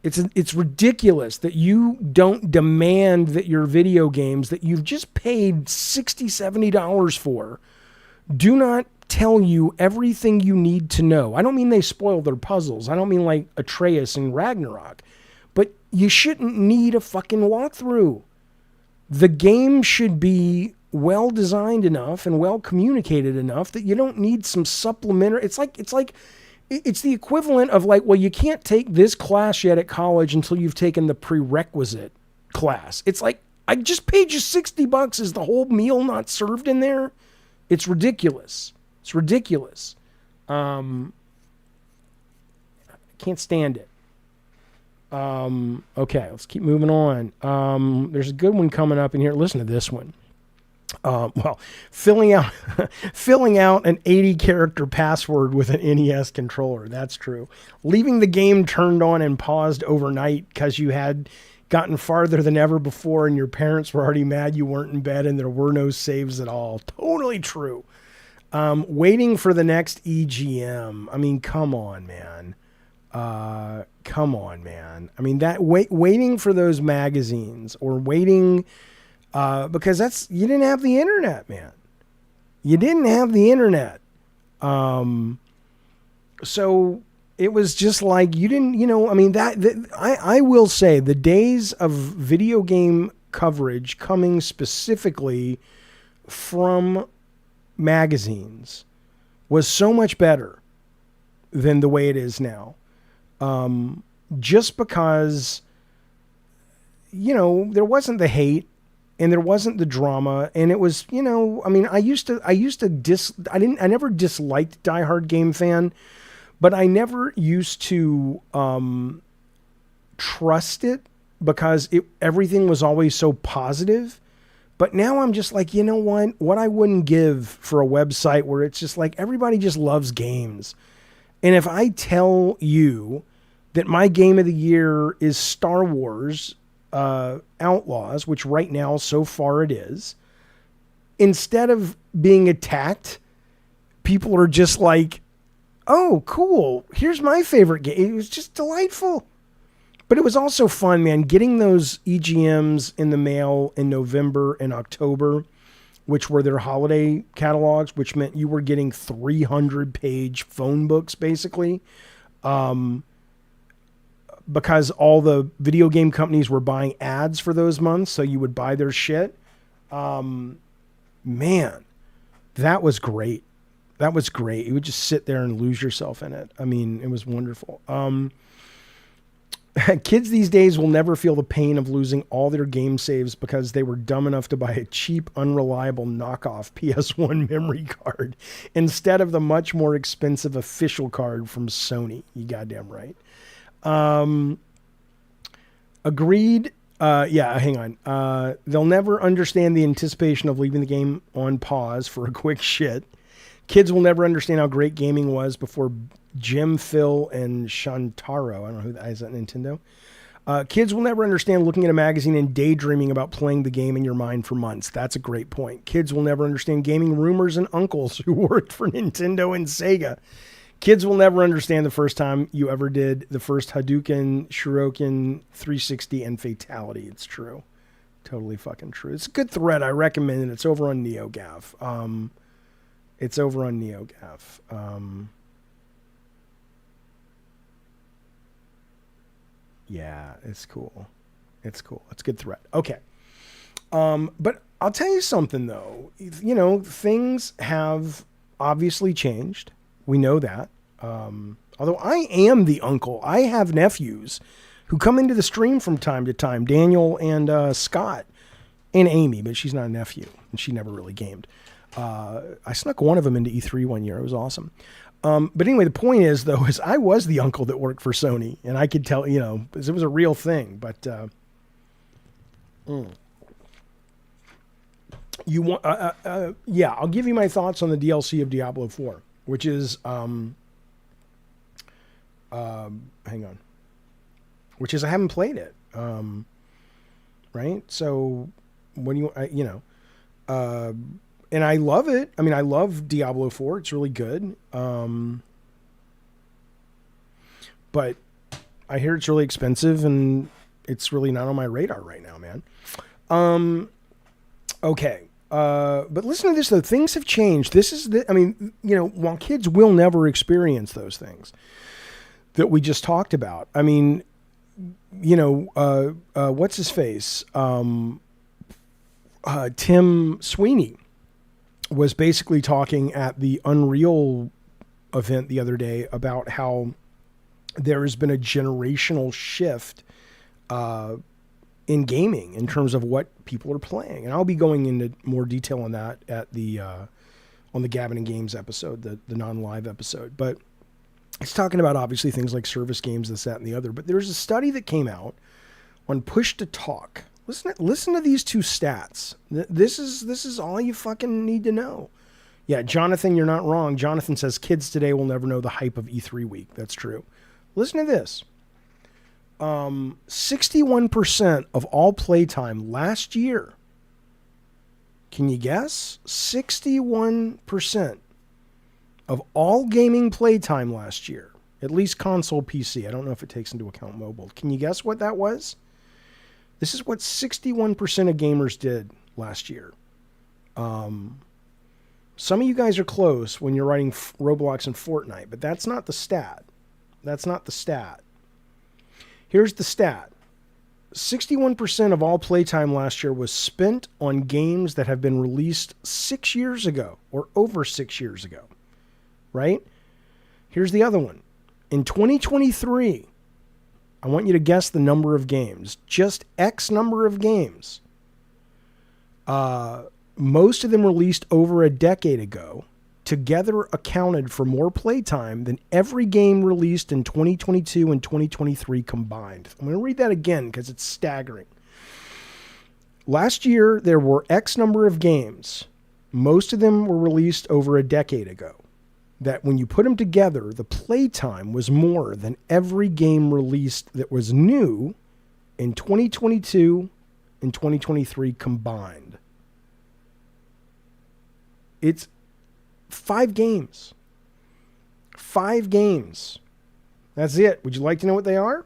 It's ridiculous that you don't demand that your video games that you've just paid $60, $70 for do not tell you everything you need to know. I don't mean they spoil their puzzles. I don't mean like Atreus and Ragnarok. But you shouldn't need a fucking walkthrough. The game should be well designed enough and well communicated enough that you don't need some supplementary. It's the equivalent of like, well, you can't take this class yet at college until you've taken the prerequisite class. It's like, I just paid you $60. Is the whole meal not served in there? It's ridiculous. It's ridiculous. I can't stand it. Okay, let's keep moving on. There's a good one coming up in here. Listen to this one. Filling out an 80 character password with an NES controller. That's true. Leaving the game turned on and paused overnight because you had gotten farther than ever before and your parents were already mad you weren't in bed and there were no saves at all. Totally true. Waiting for the next EGM. I mean, come on, man. Come on, man. I mean, waiting for those magazines or waiting, because you didn't have the internet, man. You didn't have the internet. So it was just like, you didn't, I mean, I will say the days of video game coverage coming specifically from magazines was so much better than the way it is now. Just because, there wasn't the hate and there wasn't the drama, and it was, I mean, I never disliked Die Hard Game Fan, but I never used to, trust it because everything was always so positive. But now I'm just like, what I wouldn't give for a website where it's just like, everybody just loves games. And if I tell you that my game of the year is Star Wars Outlaws, which right now so far it is, instead of being attacked, people are just like, oh, cool, here's my favorite game. It was just delightful. But it was also fun, man, getting those EGMs in the mail in November and October, which were their holiday catalogs, which meant you were getting 300-page phone books, basically, because all the video game companies were buying ads for those months, so you would buy their shit. Man, that was great. That was great. You would just sit there and lose yourself in it. I mean, it was wonderful. Kids these days will never feel the pain of losing all their game saves because they were dumb enough to buy a cheap, unreliable knockoff PS1 memory card instead of the much more expensive official card from Sony. You goddamn right. Agreed. Yeah, hang on. They'll never understand the anticipation of leaving the game on pause for a quick shit. Kids will never understand how great gaming was before Jim, Phil, and Shantaro. I don't know who that is. That Nintendo? Kids will never understand looking at a magazine and daydreaming about playing the game in your mind for months. That's a great point. Kids will never understand gaming rumors and uncles who worked for Nintendo and Sega. Kids will never understand the first time you ever did the first Hadouken, Shuriken, 360, and Fatality. It's true. Totally fucking true. It's a good thread. I recommend it. It's over on NeoGAF. It's over on NeoGAF. Yeah, it's cool. It's cool. It's a good thread. Okay. But I'll tell you something, though. Things have obviously changed. We know that. Although I am the uncle. I have nephews who come into the stream from time to time. Daniel and Scott and Amy, but she's not a nephew, and she never really gamed. I snuck one of them into E3 one year. It was awesome. But anyway, the point is, though, is I was the uncle that worked for Sony, and I could tell, it was a real thing. But you want, yeah, I'll give you my thoughts on the DLC of Diablo 4, which is, hang on, which is I haven't played it, right? So what do you, and I love it. I mean, I love Diablo 4. It's really good. But I hear it's really expensive and it's really not on my radar right now, man. Okay. But listen to this, though. Things have changed. This is while kids will never experience those things that we just talked about. I mean, what's his face? Tim Sweeney was basically talking at the Unreal event the other day about how there has been a generational shift in gaming in terms of what people are playing. And I'll be going into more detail on that at the on the Gavin and Games episode, the non-live episode. But it's talking about obviously things like service games, this, that, and the other. But there's a study that came out on Push to Talk. Listen to these two stats. This is all you fucking need to know. Yeah, Jonathan, you're not wrong. Jonathan says kids today will never know the hype of E3 week. That's true. Listen to this. 61% of all playtime last year. Can you guess? 61% of all gaming playtime last year, at least console PC, I don't know if it takes into account mobile. Can you guess what that was? This is what 61% of gamers did last year. Some of you guys are close when you're writing Roblox and Fortnite, but that's not the stat. That's not the stat. Here's the stat. 61% of all playtime last year was spent on games that have been released 6 years ago or over 6 years ago, right? Here's the other one. In 2023, I want you to guess the number of games, just X number of games. Most of them released over a decade ago, together accounted for more playtime than every game released in 2022 and 2023 combined. I'm going to read that again because it's staggering. Last year, there were X number of games. Most of them were released over a decade ago. That when you put them together, the playtime was more than every game released that was new in 2022 and 2023 combined. It's 5 games. 5 games. That's it. Would you like to know what they are?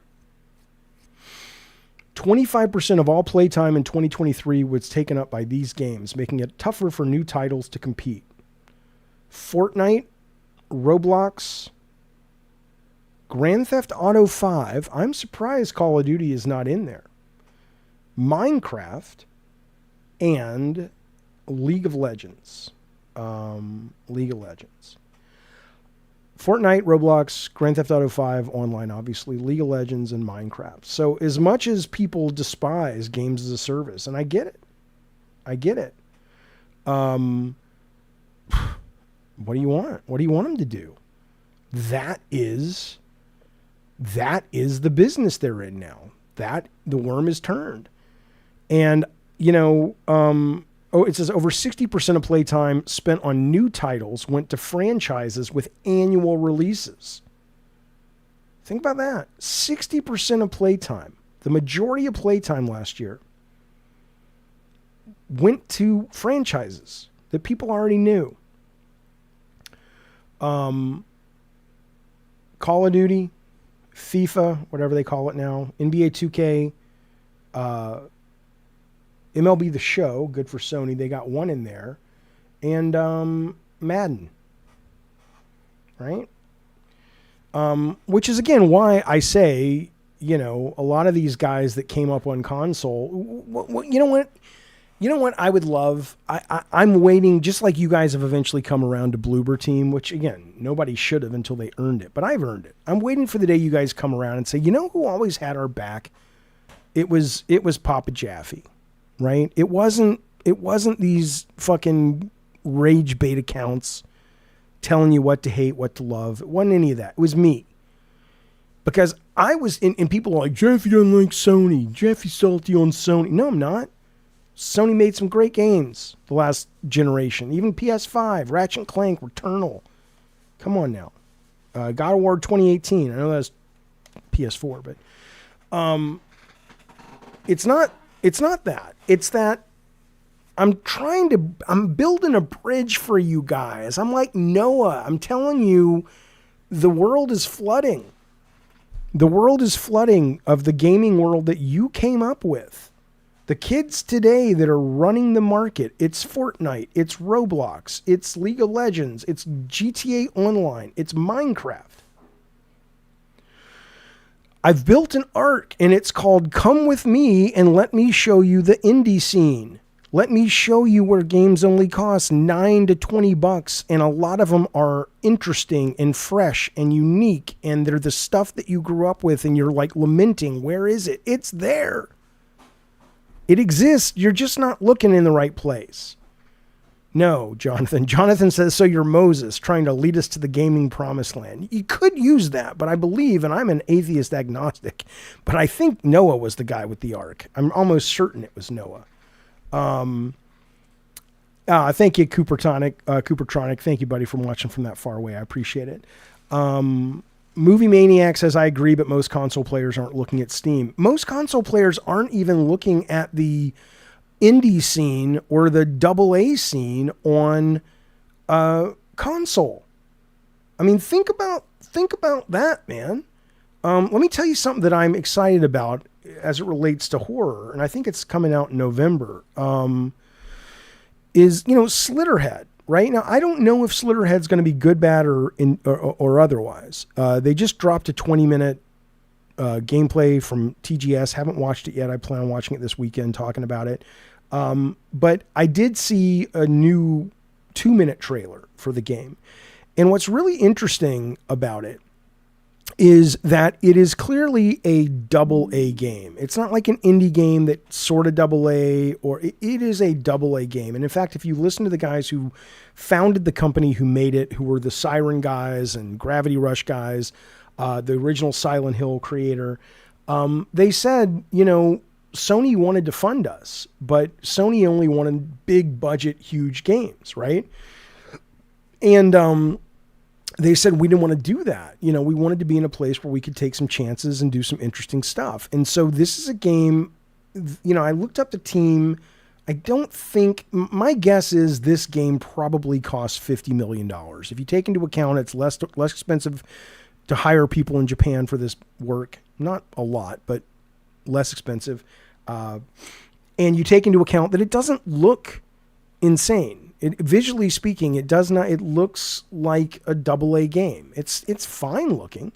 25% of all playtime in 2023 was taken up by these games, making it tougher for new titles to compete. Fortnite, Roblox, Grand Theft Auto 5. I'm surprised Call of Duty is not in there. Minecraft and League of Legends. League of Legends. Fortnite, Roblox, Grand Theft Auto 5 online, obviously, League of Legends, and Minecraft. So as much as people despise games as a service, and I get it. I get it. What do you want? What do you want them to do? That is the business they're in now. That the worm is turned. And, it says over 60% of playtime spent on new titles went to franchises with annual releases. Think about that. 60% of playtime, the majority of playtime last year, went to franchises that people already knew. Call of Duty, FIFA, whatever they call it now, NBA 2K, MLB The Show, good for Sony. They got one in there. And Madden. Right? Which is, again, why I say, a lot of these guys that came up on console, you know what I would love? I'm waiting, just like you guys have eventually come around to Bloober Team, which, again, nobody should have until they earned it. But I've earned it. I'm waiting for the day you guys come around and say, you know who always had our back? It was Papa Jaffe. Right? It wasn't these fucking rage bait accounts telling you what to hate, what to love. It wasn't any of that. It was me. Because I was and people are like, Jaffe doesn't like Sony. Jaffe's salty on Sony. No, I'm not. Sony made some great games the last generation. Even PS5, Ratchet & Clank, Returnal. Come on now. God of War 2018. I know that's PS4, but it's not that. It's that I'm building a bridge for you guys. I'm like Noah. I'm telling you, the world is flooding. The world is flooding of the gaming world that you came up with. The kids today that are running the market, it's Fortnite, it's Roblox, it's League of Legends, it's GTA Online, it's Minecraft. I've built an arc, and it's called Come With Me and Let Me Show You the Indie Scene. Let me show you where games only cost $9 to $20, and a lot of them are interesting and fresh and unique, and they're the stuff that you grew up with, and you're like lamenting, where is it? It's there. It exists. You're just not looking in the right place. No, Jonathan. Jonathan says, so you're Moses trying to lead us to the gaming promised land. You could use that, but I believe, and I'm an atheist agnostic, but I think Noah was the guy with the ark. I'm almost certain it was Noah. Thank you, Coopertronic. Thank you, buddy, for watching from that far away. I appreciate it. Movie Maniac says, I agree, but most console players aren't looking at Steam. Most console players aren't even looking at the indie scene or the AA scene on console. I mean, think about that, man. Let me tell you something that I'm excited about as it relates to horror, and I think it's coming out in November. Is Slitterhead. Right now, I don't know if Slitterhead's going to be good, bad, or otherwise. They just dropped a 20-minute gameplay from TGS. Haven't watched it yet. I plan on watching it this weekend, talking about it. But I did see a new 2-minute trailer for the game. And what's really interesting about it is that it is clearly a AA game. It's not like an indie game that's sort of AA, or it is a AA game. And in fact, if you listen to the guys who founded the company, who made it, who were the Siren guys and Gravity Rush guys, the original Silent Hill creator, they said, Sony wanted to fund us, but Sony only wanted big budget, huge games, right? And they said we didn't want to do that. We wanted to be in a place where we could take some chances and do some interesting stuff. And so this is a game, I looked up the team. I don't think, my guess is this game probably costs $50 million. If you take into account it's less expensive to hire people in Japan for this work, not a lot, but less expensive. And you take into account that it doesn't look insane. Visually speaking, it does not. It looks like a AA game. It's fine looking,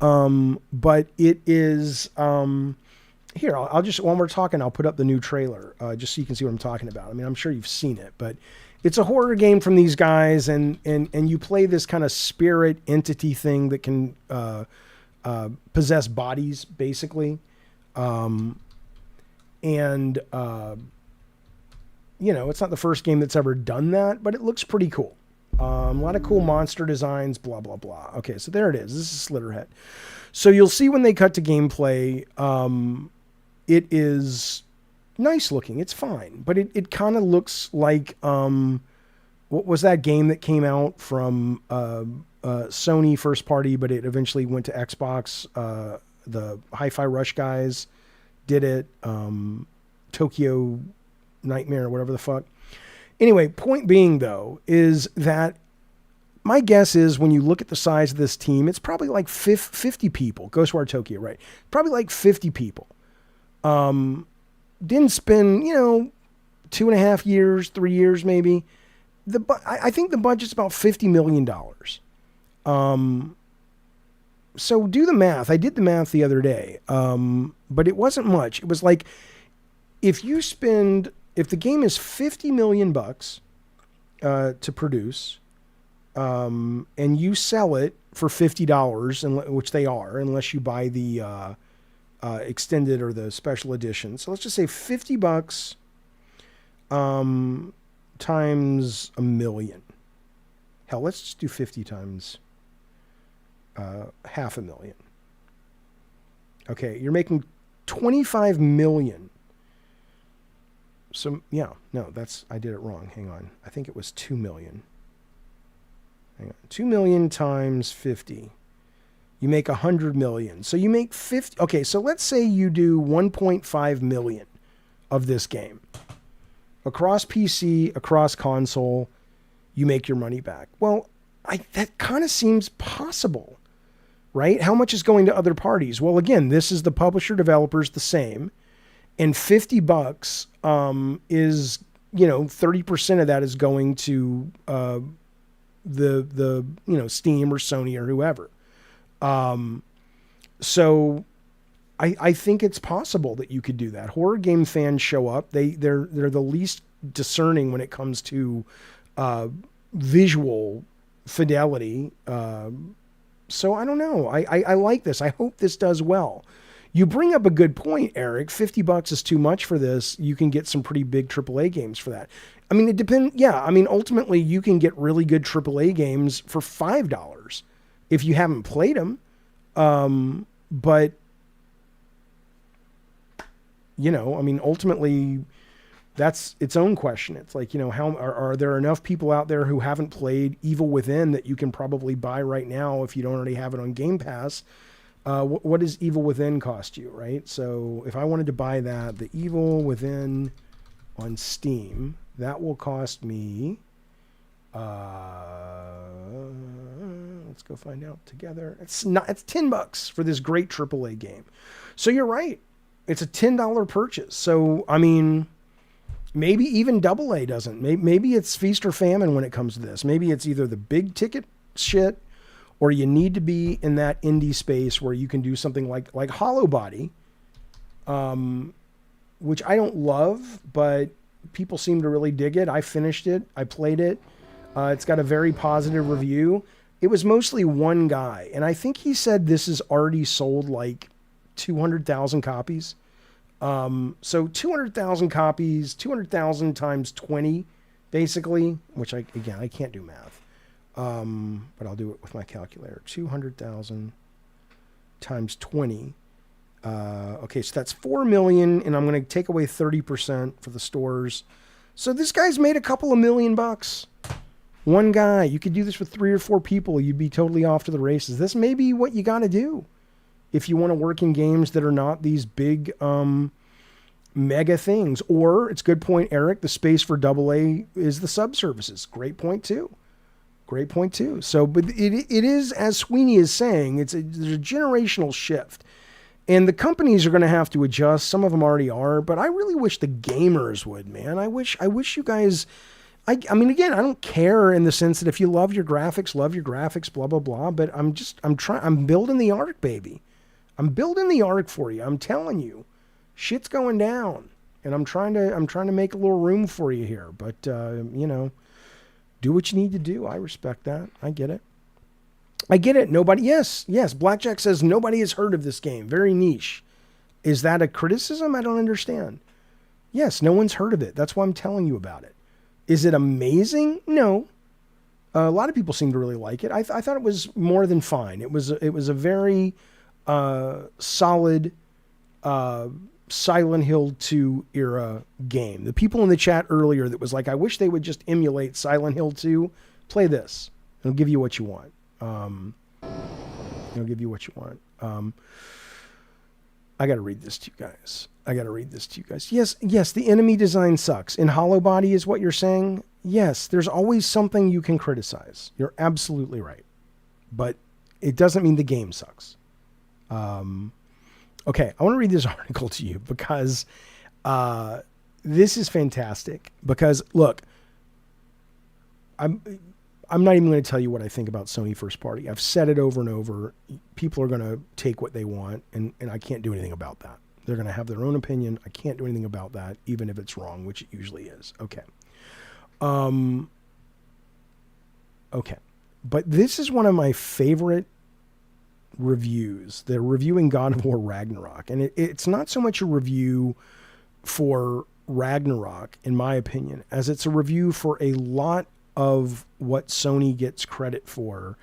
but it is. Here, I'll just, while we're talking, I'll put up the new trailer just so you can see what I'm talking about. I mean, I'm sure you've seen it, but it's a horror game from these guys, and you play this kind of spirit entity thing that can possess bodies, basically, it's not the first game that's ever done that, but it looks pretty cool. A lot of cool monster designs, blah, blah, blah. Okay, so there it is. This is Slitterhead. So you'll see when they cut to gameplay, it is nice looking. It's fine, but it kind of looks like, what was that game that came out from Sony first party, but it eventually went to Xbox? The Hi-Fi Rush guys did it. Tokyo Nightmare or whatever the fuck. Anyway, point being though, is that my guess is when you look at the size of this team, it's probably like 50 people. Ghostwire Tokyo, right? Probably like 50 people. Didn't spend, 2.5 years, 3 years maybe. I think the budget's about $50 million. So do the math. I did the math the other day, but it wasn't much. It was like, if the game is $50 million to produce, and you sell it for $50, which they are, unless you buy the extended or the special edition. So let's just say $50 times a million. Hell, let's just do 50 times $500,000. Okay, you're making $25 million. So, yeah, no, I did it wrong. Hang on. I think it was 2 million. Hang on. 2 million times 50. You make 100 million. So you make 50. Okay, so let's say you do 1.5 million of this game. Across PC, across console, you make your money back. Well, that kind of seems possible, right? How much is going to other parties? Well, again, this is the publisher developers the same. And $50 is, 30% of that is going to the Steam or Sony or whoever. So I think it's possible that you could do that. Horror game fans show up. They're the least discerning when it comes to visual fidelity. So I don't know. I like this. I hope this does well. You bring up a good point, Eric. $50 is too much for this. You can get some pretty big AAA games for that. I mean, it depends. Yeah, I mean, ultimately, you can get really good AAA games for $5 if you haven't played them. But, I mean, ultimately, that's its own question. It's like, how are there enough people out there who haven't played Evil Within that you can probably buy right now if you don't already have it on Game Pass? What does Evil Within cost you, right? So if I wanted to buy that, the Evil Within on Steam, that will cost me, Let's go find out together. It's $10 for this great AAA game. So you're right. It's a $10 purchase. So, I mean, maybe even AA doesn't. Maybe it's feast or famine when it comes to this. Maybe it's either the big ticket shit or you need to be in that indie space where you can do something like Hollow Body, which I don't love, but people seem to really dig it. I finished it. I played it. It's got a very positive review. It was mostly one guy, and I think he said this is already sold like 200,000 copies. So 200,000 copies, 200,000 times 20, basically, which I can't do math. But I'll do it with my calculator. 200,000 times 20. Okay, so that's 4 million, and I'm going to take away 30% for the stores. So this guy's made a couple of $1 million. One guy. You could do this with 3 or 4 people. You'd be totally off to the races. This may be what you got to do if you want to work in games that are not these big mega things. Or, it's a good point, Eric, the space for AA is the subservices. Great point, too. Great point, too. So, but it is, as Sweeney is saying, there's a generational shift. And the companies are going to have to adjust. Some of them already are. But I really wish the gamers would, man. I wish you guys... I mean, again, I don't care in the sense that if you love your graphics, blah, blah, blah. But I'm building the arc, baby. I'm building the arc for you. I'm telling you, shit's going down, and I'm trying to make a little room for you here. But you know, do what you need to do. I respect that. I get it. Nobody. Yes. Blackjack says nobody has heard of this game. Very niche. Is that a criticism? I don't understand. Yes, no one's heard of it. That's why I'm telling you about it. Is it amazing? No. A lot of people seem to really like it. I thought it was more than fine. It was a very solid Silent Hill 2 era game. The people in the chat earlier that was like, I wish they would just emulate Silent Hill 2. Play this. It'll give you what you want. It'll give you what you want. I got to read this to you guys. Yes, the enemy design sucks. In Hollow Body is what you're saying? Yes, there's always something you can criticize. You're absolutely right. But it doesn't mean the game sucks. Okay, I want to read this article to you because this is fantastic. Because, look, I'm not even going to tell you what I think about Sony first party. I've said it over and over. People are going to take what they want, and I can't do anything about that. They're going to have their own opinion. I can't do anything about that, even if it's wrong, which it usually is. Okay. Okay. But this is one of my favorite reviews. They're reviewing God of War Ragnarok. And it's not so much a review for Ragnarok, in my opinion, as it's a review for a lot of what Sony gets credit for.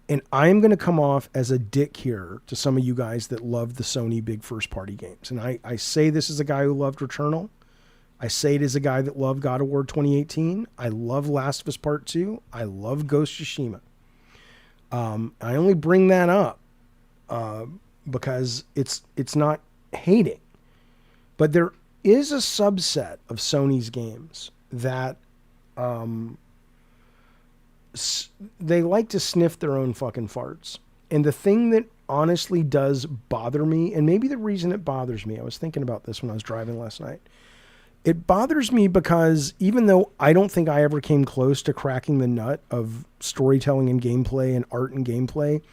And I'm going to come off as a dick here to some of you guys that love the Sony big first party games. And I say this as a guy who loved Returnal. I say it as a guy that loved God of War 2018. I love Last of Us Part 2. I love Ghost of Tsushima. I only bring that up because it's not hating. But there is a subset of Sony's games that they like to sniff their own fucking farts. And the thing that honestly does bother me, and maybe the reason it bothers me, I was thinking about this when I was driving last night. It bothers me because even though I don't think I ever came close to cracking the nut of storytelling and gameplay and art and gameplay,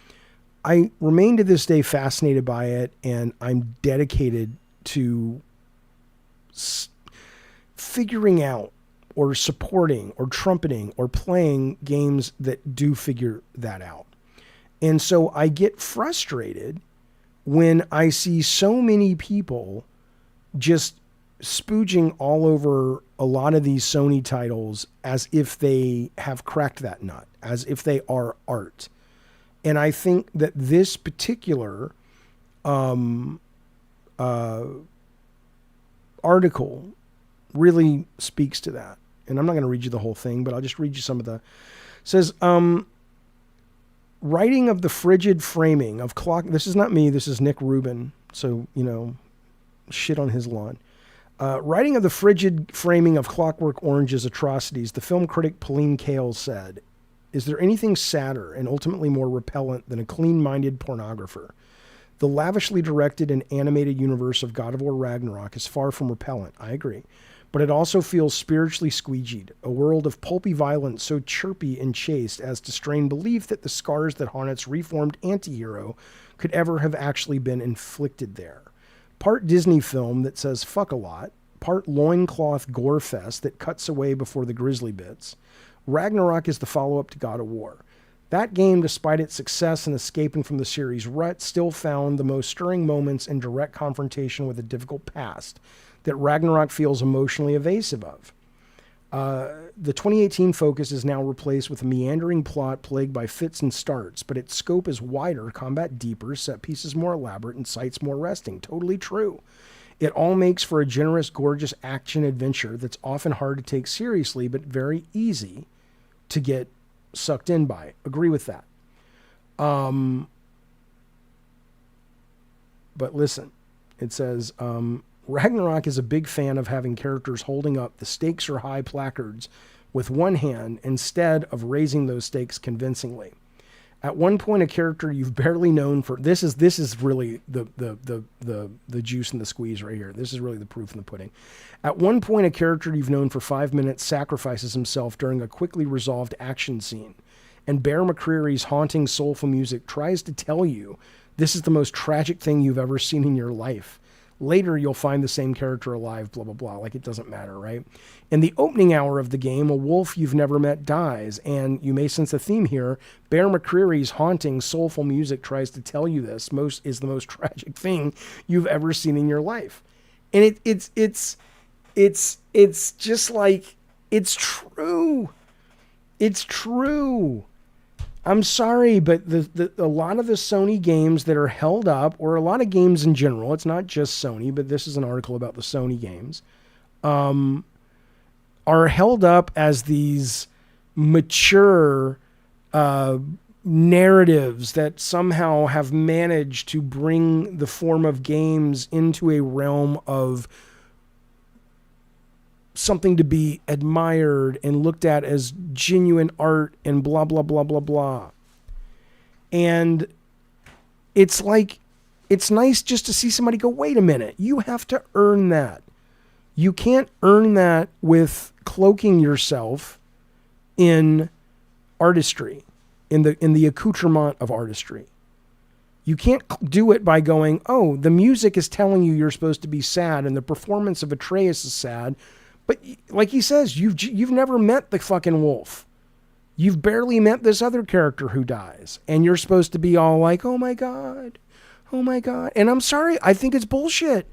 I remain to this day fascinated by it, and I'm dedicated to figuring out or supporting or trumpeting or playing games that do figure that out. And so I get frustrated when I see so many people just spooging all over a lot of these Sony titles as if they have cracked that nut, as if they are art. And I think that this particular article really speaks to that. And I'm not going to read you the whole thing, but I'll just read you some of the... It says, writing of the frigid framing of clock... This is not me, this is Nick Rubin. So, you know, shit on his lawn. Writing of the frigid framing of Clockwork Orange's atrocities, the film critic Pauline Kael said, Is there anything sadder and ultimately more repellent than a clean-minded pornographer? The lavishly directed and animated universe of God of War Ragnarok is far from repellent, I agree. But it also feels spiritually squeegeed, a world of pulpy violence so chirpy and chaste as to strain belief that the scars that haunt its reformed anti-hero could ever have actually been inflicted there. Part Disney film that says fuck a lot, part loincloth gore fest that cuts away before the grisly bits. Ragnarok is the follow-up to God of War. That game, despite its success in escaping from the series' rut, still found the most stirring moments in direct confrontation with a difficult past that Ragnarok feels emotionally evasive of. The 2018 focus is now replaced with a meandering plot plagued by fits and starts, but its scope is wider, combat deeper, set pieces more elaborate, and sights more resting. Totally true. It all makes for a generous, gorgeous action adventure that's often hard to take seriously, but very easy to get sucked in by. Agree with that. But listen, it says, Ragnarok is a big fan of having characters holding up the stakes are high placards with one hand instead of raising those stakes convincingly. At one point, a character you've barely known for this is really the juice and the squeeze right here. This is really the proof in the pudding. At one point, a character you've known for 5 minutes sacrifices himself during a quickly resolved action scene, and Bear McCreary's haunting, soulful music tries to tell you this is the most tragic thing you've ever seen in your life. Later, you'll find the same character alive, blah, blah, blah. Like, it doesn't matter, right? In the opening hour of the game, a wolf you've never met dies, and you may sense a theme here. Bear McCreary's haunting, soulful music tries to tell you this is the most tragic thing you've ever seen in your life. And it's just like, it's true. It's true. I'm sorry, but a lot of the Sony games that are held up, or a lot of games in general, it's not just Sony, but this is an article about the Sony games, are held up as these mature narratives that somehow have managed to bring the form of games into a realm of something to be admired and looked at as genuine art and blah, blah, blah, blah, blah. And it's like, it's nice just to see somebody go, wait a minute, you have to earn that. You can't earn that with cloaking yourself in artistry, in the accoutrement of artistry. You can't do it by going, oh, the music is telling you you're supposed to be sad and the performance of Atreus is sad. But like he says, you've never met the fucking wolf. You've barely met this other character who dies. And you're supposed to be all like, oh my God. Oh my God. And I'm sorry, I think it's bullshit.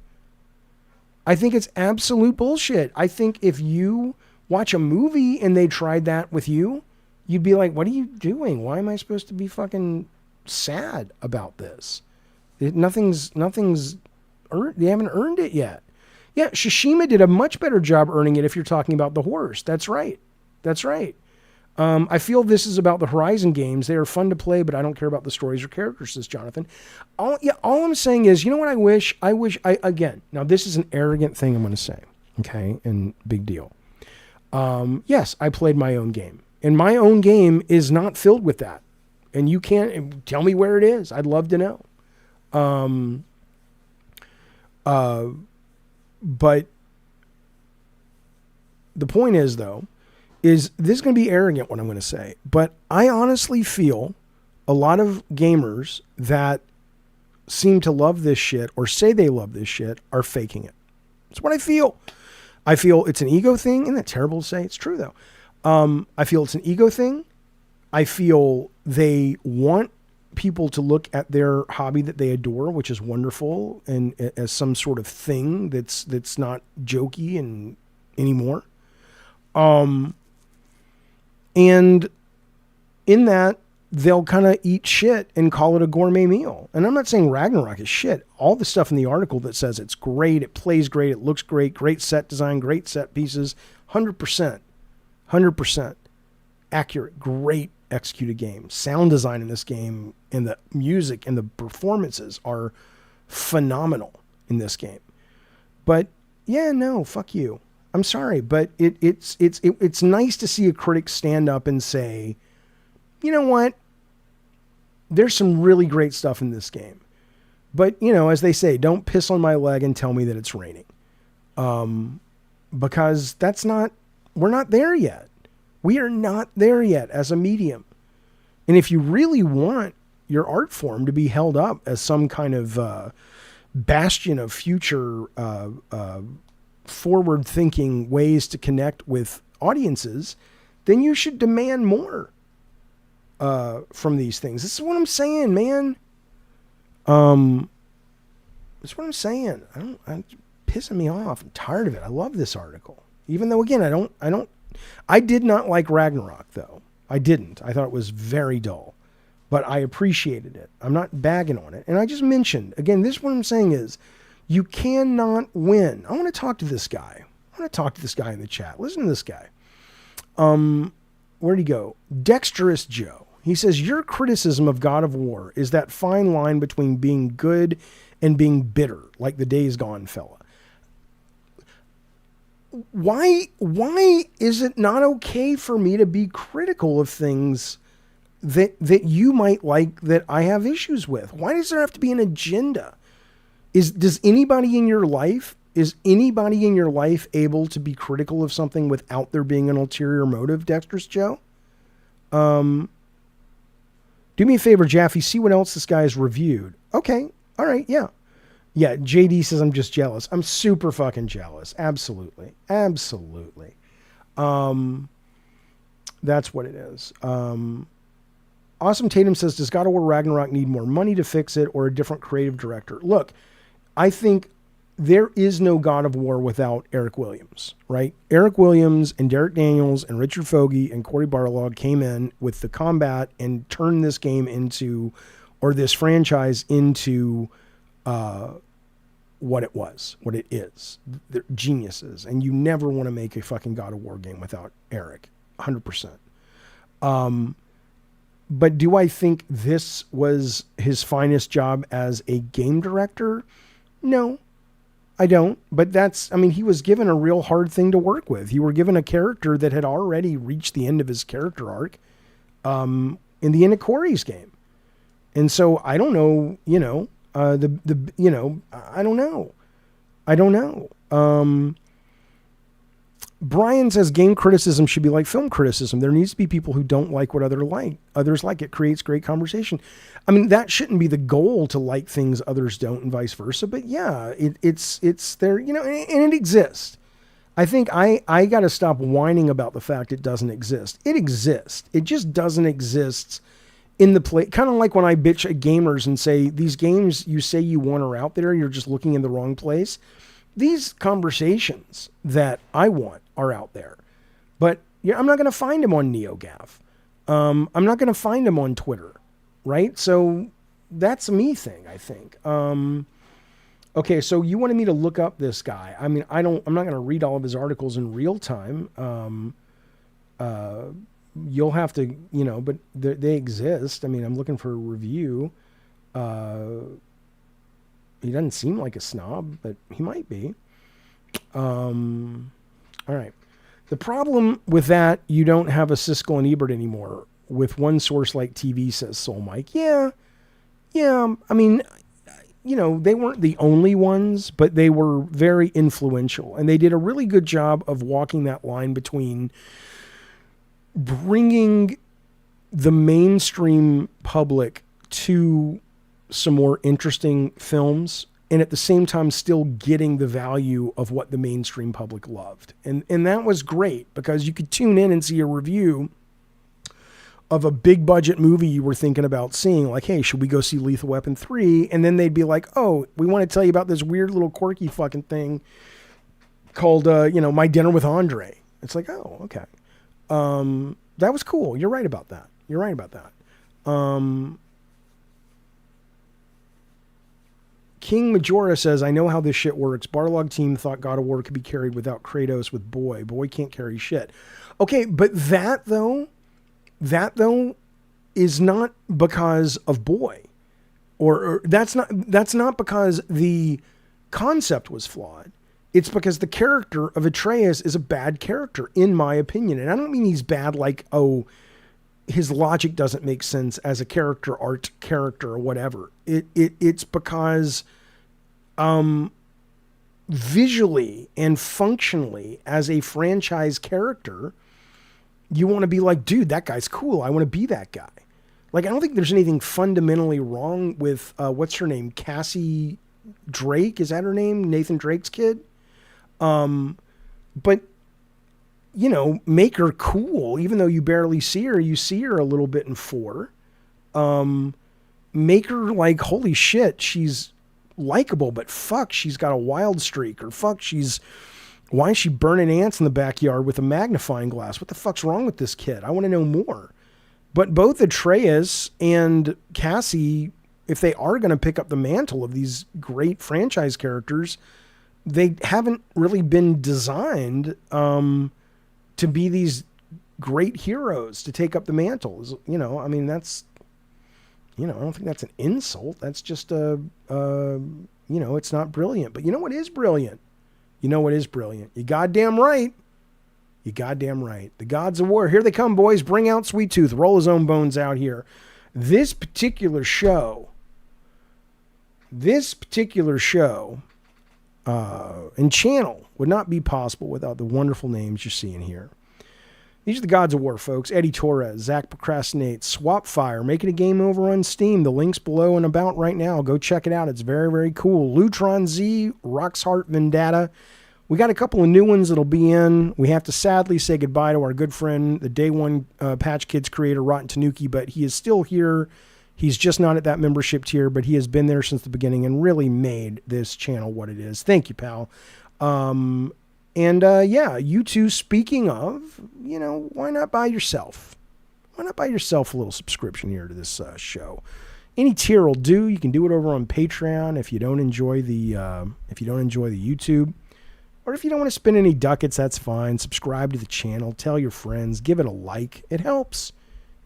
I think it's absolute bullshit. I think if you watch a movie and they tried that with you, you'd be like, what are you doing? Why am I supposed to be fucking sad about this? Nothing's earned, they haven't earned it yet. Yeah, Tsushima did a much better job earning it if you're talking about the horse. That's right. That's right. I feel this is about the Horizon games. They are fun to play, but I don't care about the stories or characters, says Jonathan. All I'm saying is, you know what I wish, again, now this is an arrogant thing I'm going to say, okay, and big deal. Yes, I played my own game, and my own game is not filled with that. And you can't tell me where it is. I'd love to know. But the point is, though, is this is going to be arrogant what I'm going to say, but I honestly feel a lot of gamers that seem to love this shit or say they love this shit are faking it. That's what I feel. I feel it's an ego thing. Isn't that terrible to say? It's true, though. I feel it's an ego thing. I feel they want people to look at their hobby that they adore, which is wonderful, and as some sort of thing that's not jokey and anymore. And in that, they'll kind of eat shit and call it a gourmet meal. And I'm not saying Ragnarok is shit. All the stuff in the article that says it's great, it plays great, it looks great, great set design, great set pieces, 100% accurate, great executed game. Sound design in this game and the music and the performances are phenomenal in this game. But yeah, no, fuck you. I'm sorry, but it's nice to see a critic stand up and say, you know what? There's some really great stuff in this game. But, you know, as they say, don't piss on my leg and tell me that it's raining. Because we're not there yet. We are not there yet as a medium. And if you really want your art form to be held up as some kind of bastion of future forward-thinking ways to connect with audiences, then you should demand more from these things. This is what I'm saying, man. That's what I'm saying. I'm pissing me off. I'm tired of it. I love this article. Even though, again, I did not like Ragnarok, though. I didn't. I thought it was very dull. But I appreciated it. I'm not bagging on it. And I just mentioned, again, this what I'm saying is, you cannot win. I want to talk to this guy. I want to talk to this guy in the chat. Listen to this guy. Where'd he go? Dexterous Joe. He says, your criticism of God of War is that fine line between being good and being bitter, like the Days Gone fella. Why is it not okay for me to be critical of things that you might like that I have issues with? Why does there have to be an agenda? Is anybody in your life able to be critical of something without there being an ulterior motive, Dexterous Joe? Do me a favor, Jaffe, see what else this guy has reviewed. Okay. All right. Yeah. Yeah. JD says, I'm just jealous. I'm super fucking jealous. Absolutely. Absolutely. That's what it is. Awesome Tatum says, does God of War Ragnarok need more money to fix it or a different creative director? Look, I think there is no God of War without Eric Williams, right? Eric Williams and Derek Daniels and Richard Fogey and Cory Barlog came in with the combat and turned this game into, or this franchise into what it was, what it is. They're geniuses. And you never want to make a fucking God of War game without Eric, 100%. But do I think this was his finest job as a game director? No. I don't, but he was given a real hard thing to work with. You were given a character that had already reached the end of his character arc in the end of Corey's game. And so I don't know, I don't know. Brian says game criticism should be like film criticism. There needs to be people who don't like what others like. It creates great conversation. I mean, that shouldn't be the goal to like things others don't and vice versa. But yeah, it's there, and it exists. I think I got to stop whining about the fact it doesn't exist. It exists. It just doesn't exist in the play. Kind of like when I bitch at gamers and say, these games you say you want are out there, you're just looking in the wrong place. These conversations that I want are out there, but I'm not going to find them on NeoGAF. I'm not going to find them on Twitter. Right. So that's a me thing, I think. Okay. So you wanted me to look up this guy. I mean, I'm not going to read all of his articles in real time. You'll have to, but they exist. I mean, I'm looking for a review. He doesn't seem like a snob, but he might be. All right. The problem with that, you don't have a Siskel and Ebert anymore. With one source like TV, says Soul Mike. Yeah. I mean, they weren't the only ones, but they were very influential. And they did a really good job of walking that line between bringing the mainstream public to some more interesting films and at the same time still getting the value of what the mainstream public loved. And that was great because you could tune in and see a review of a big budget movie you were thinking about seeing, like, hey, should we go see Lethal Weapon 3? And then they'd be like, oh, we want to tell you about this weird little quirky fucking thing called, My Dinner with Andre. It's like, oh, okay. That was cool. You're right about that. King Majora says, I know how this shit works. Barlog team thought God of War could be carried without Kratos with Boy. Boy can't carry shit. Okay, but that though is not because of Boy. Or that's not because the concept was flawed. It's because the character of Atreus is a bad character, in my opinion. And I don't mean he's bad like, oh, his logic doesn't make sense as a character art character or whatever. It's because visually and functionally as a franchise character, you want to be like, dude, that guy's cool. I want to be that guy. Like, I don't think there's anything fundamentally wrong with, what's her name? Cassie Drake? Is that her name? Nathan Drake's kid? But, you know, make her cool. Even though you barely see her, you see her a little bit in 4. Make her like, holy shit, she's likable, but fuck, she's got a wild streak. Or fuck, why is she burning ants in the backyard with a magnifying glass? What the fuck's wrong with this kid? I want to know more. But both Atreus and Cassie, if they are going to pick up the mantle of these great franchise characters, they haven't really been designed to be these great heroes to take up the mantle. You know, I mean, that's, you know, I don't think that's an insult. That's just you know, it's not brilliant. But you know what is brilliant? You know what is brilliant? You goddamn right. You goddamn right. The gods of war. Here they come, boys. Bring out Sweet Tooth. Roll his own bones out here. This particular show and channel would not be possible without the wonderful names you're seeing here. These are the gods of war, folks. Eddie Torres, Zack procrastinates, Swap Fire, making a game over on Steam. The link's below and about right now. Go check it out. It's very, very cool. Lutron Z, Rock's Heart Vendetta. We got a couple of new ones that'll be in. We have to sadly say goodbye to our good friend, the Day One Patch Kids creator, Rotten Tanuki, but he is still here. He's just not at that membership tier, but he has been there since the beginning and really made this channel what it is. Thank you, pal. Yeah, you two, speaking of, you know, why not buy yourself? Why not buy yourself a little subscription here to this show? Any tier will do. You can do it over on Patreon if you don't enjoy the YouTube. Or if you don't want to spend any ducats, that's fine. Subscribe to the channel. Tell your friends. Give it a like. It helps.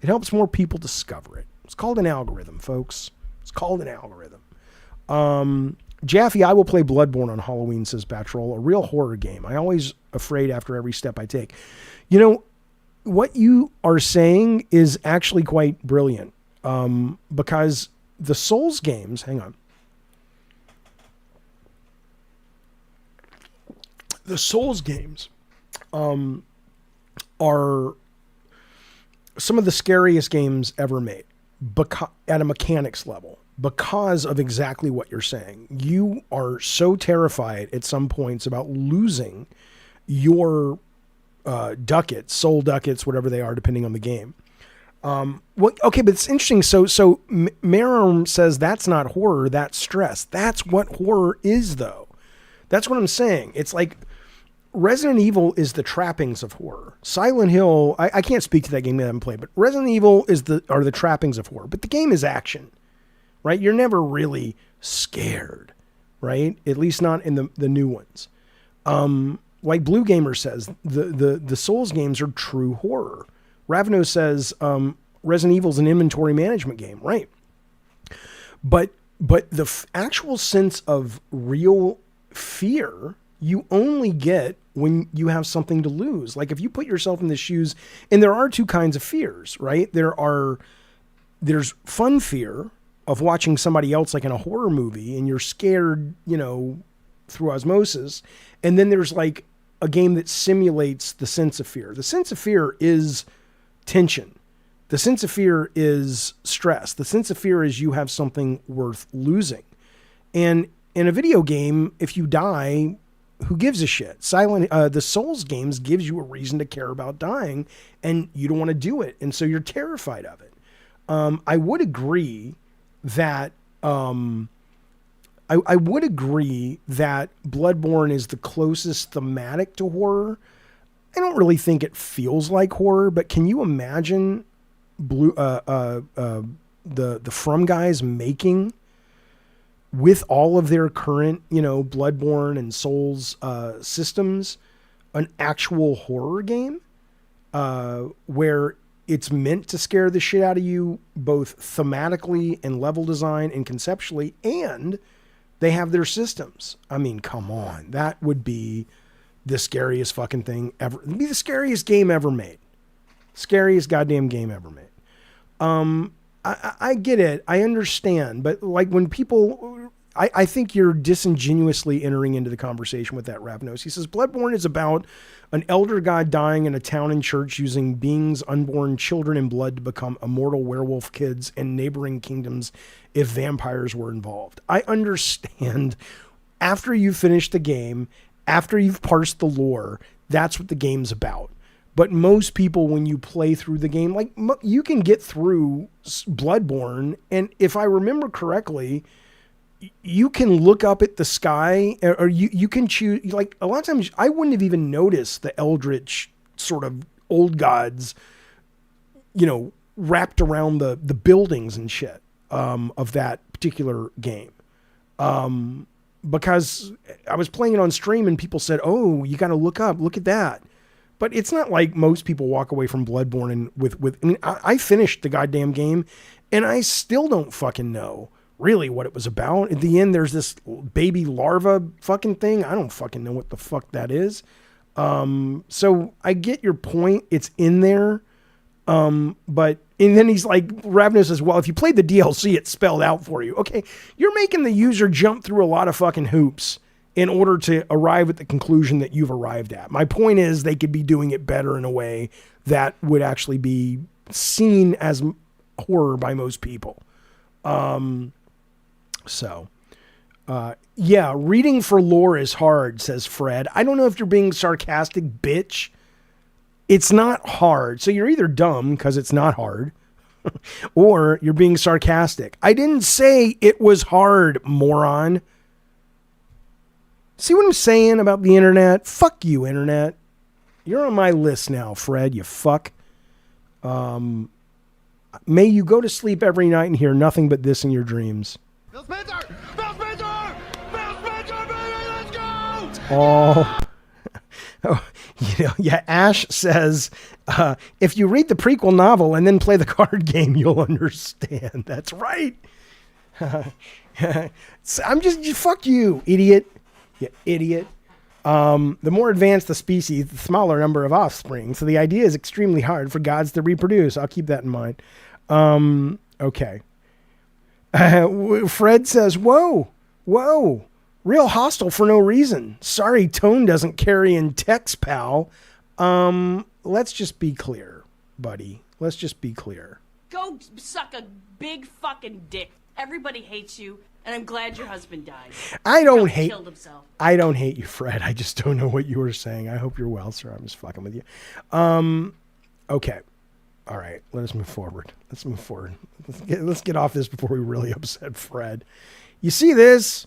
It helps more people discover it. It's called an algorithm, folks. It's called an algorithm. Jaffe, I will play Bloodborne on Halloween, says Batroll. A real horror game. I always afraid after every step I take. You know, what you are saying is actually quite brilliant. Because the Souls games, hang on. The Souls games are some of the scariest games ever made at a mechanics level because of exactly what you're saying. You are so terrified at some points about losing your ducats, soul ducats, whatever they are, depending on the game. Well, okay, but it's interesting. So Marum says that's not horror, that's stress. That's what horror is, though. That's what I'm saying. It's like Resident Evil is the trappings of horror. Silent Hill, I can't speak to that game that I haven't played, but Resident Evil are the trappings of horror. But the game is action, right? You're never really scared, right? At least not in the new ones. Like Blue Gamer says, the Souls games are true horror. Ravno says Resident Evil is an inventory management game, right? But the actual sense of real fear you only get when you have something to lose. Like if you put yourself in the shoes, and there are two kinds of fears, right? There's fun fear of watching somebody else like in a horror movie and you're scared, you know, through osmosis. And then there's like a game that simulates the sense of fear. The sense of fear is tension. The sense of fear is stress. The sense of fear is you have something worth losing. And in a video game, if you die, who gives a shit? The Souls games gives you a reason to care about dying, and you don't want to do it, and so you're terrified of it. I would agree that I would agree that Bloodborne is the closest thematic to horror. I don't really think it feels like horror, but can you imagine the From guys making, with all of their current, you know, Bloodborne and Souls systems, an actual horror game where it's meant to scare the shit out of you, both thematically and level design and conceptually, and they have their systems. I mean, come on. That would be the scariest fucking thing ever. It'd be the scariest game ever made. Scariest goddamn game ever made. I get it. I understand. But like when people, I think you're disingenuously entering into the conversation with that, Ravnos. He says, Bloodborne is about an elder god dying in a town and church using beings, unborn children and blood to become immortal werewolf kids in neighboring kingdoms if vampires were involved. I understand. After you finish the game, after you've parsed the lore, that's what the game's about. But most people, when you play through the game, like you can get through Bloodborne, and if I remember correctly, you can look up at the sky, or you can choose, like a lot of times I wouldn't have even noticed the eldritch sort of old gods, wrapped around the buildings and shit of that particular game. Because I was playing it on stream and people said, oh, you got to look at that. But it's not like most people walk away from Bloodborne and I finished the goddamn game and I still don't fucking know really what it was about. At the end, there's this baby larva fucking thing. I don't fucking know what the fuck that is. So I get your point. It's in there. But, and then he's like, Ravnos says, well, if you played the DLC, it's spelled out for you. Okay. You're making the user jump through a lot of fucking hoops in order to arrive at the conclusion that you've arrived at. My point is they could be doing it better in a way that would actually be seen as horror by most people. Yeah, reading for lore is hard, says Fred. I don't know if you're being sarcastic, bitch. It's not hard. So you're either dumb because it's not hard or you're being sarcastic. I didn't say it was hard, moron. See what I'm saying about the internet? Fuck you, internet. You're on my list now, Fred, you fuck. May you go to sleep every night and hear nothing but this in your dreams. Bill Spencer! Bill Spencer! Bill Spencer, baby, let's go! Oh, yeah, Ash says, if you read the prequel novel and then play the card game, you'll understand. That's right. Fuck you, idiot. You idiot. The more advanced the species, the smaller number of offspring. So the idea is extremely hard for gods to reproduce. I'll keep that in mind. Okay. Fred says, whoa, real hostile for no reason. Sorry, tone doesn't carry in text, pal. Let's just be clear, buddy. Let's just be clear. Go suck a big fucking dick. Everybody hates you, and I'm glad your husband died. Killed himself. I don't hate you, Fred. I just don't know what you were saying. I hope you're well, sir. I'm just fucking with you. Okay. All right. Let us move forward. Let's get off this before we really upset Fred. You see this?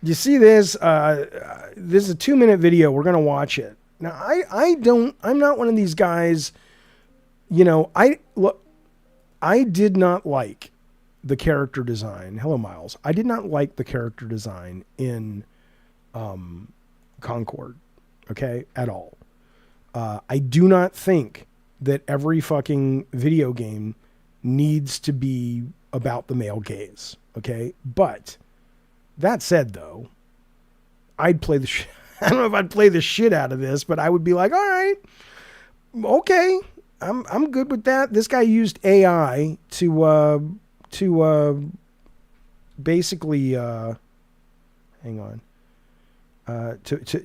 This is a 2-minute video. We're going to watch it. Now, I'm not one of these guys, I did not like the character design. Hello, Miles. I did not like the character design in Concord, okay, at all. I do not think that every fucking video game needs to be about the male gaze, okay? But that said, though, I'd play the I don't know if I'd play the shit out of this, but I would be like, all right, okay, I'm good with that. This guy used AI to basically hang on.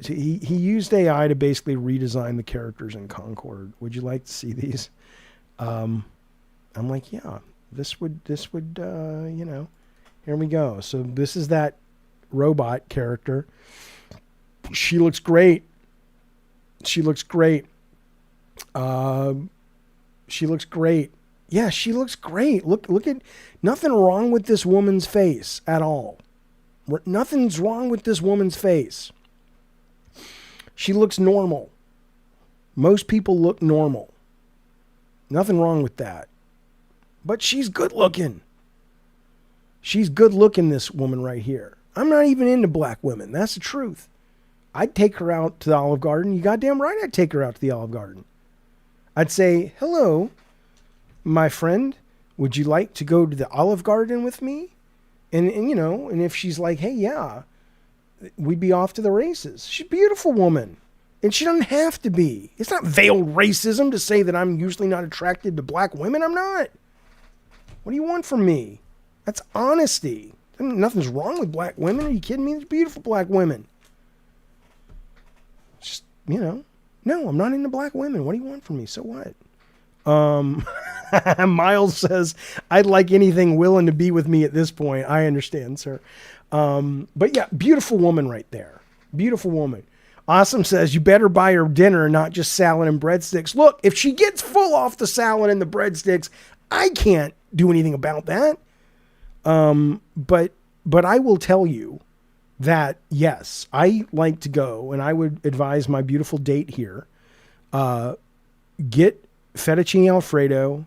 He used AI to basically redesign the characters in Concord. Would you like to see these? I'm like, yeah, this would here we go. So this is that robot character. She looks great. She looks great. Yeah, she looks great. Look at, nothing wrong with this woman's face at all. Nothing's wrong with this woman's face. She looks normal. Most people look normal. Nothing wrong with that. But she's good looking. She's good looking, this woman right here. I'm not even into black women. That's the truth. I'd take her out to the Olive Garden. You goddamn right I'd take her out to the Olive Garden. I'd say, hello, my friend. Would you like to go to the Olive Garden with me? And if she's like, hey, yeah, we'd be off to the races. She's a beautiful woman. And she doesn't have to be. It's not veiled racism to say that I'm usually not attracted to black women. I'm not. What do you want from me? That's honesty. Nothing's wrong with black women. Are you kidding me? There's beautiful black women. Just, no, I'm not into black women. What do you want from me? So what? Miles says, I'd like anything willing to be with me at this point. I understand, sir. But yeah, beautiful woman right there. Beautiful woman. Awesome says, you better buy her dinner, not just salad and breadsticks. Look, if she gets full off the salad and the breadsticks, I can't do anything about that. But I will tell you that, yes, I like to go, and I would advise my beautiful date here, get fettuccine Alfredo,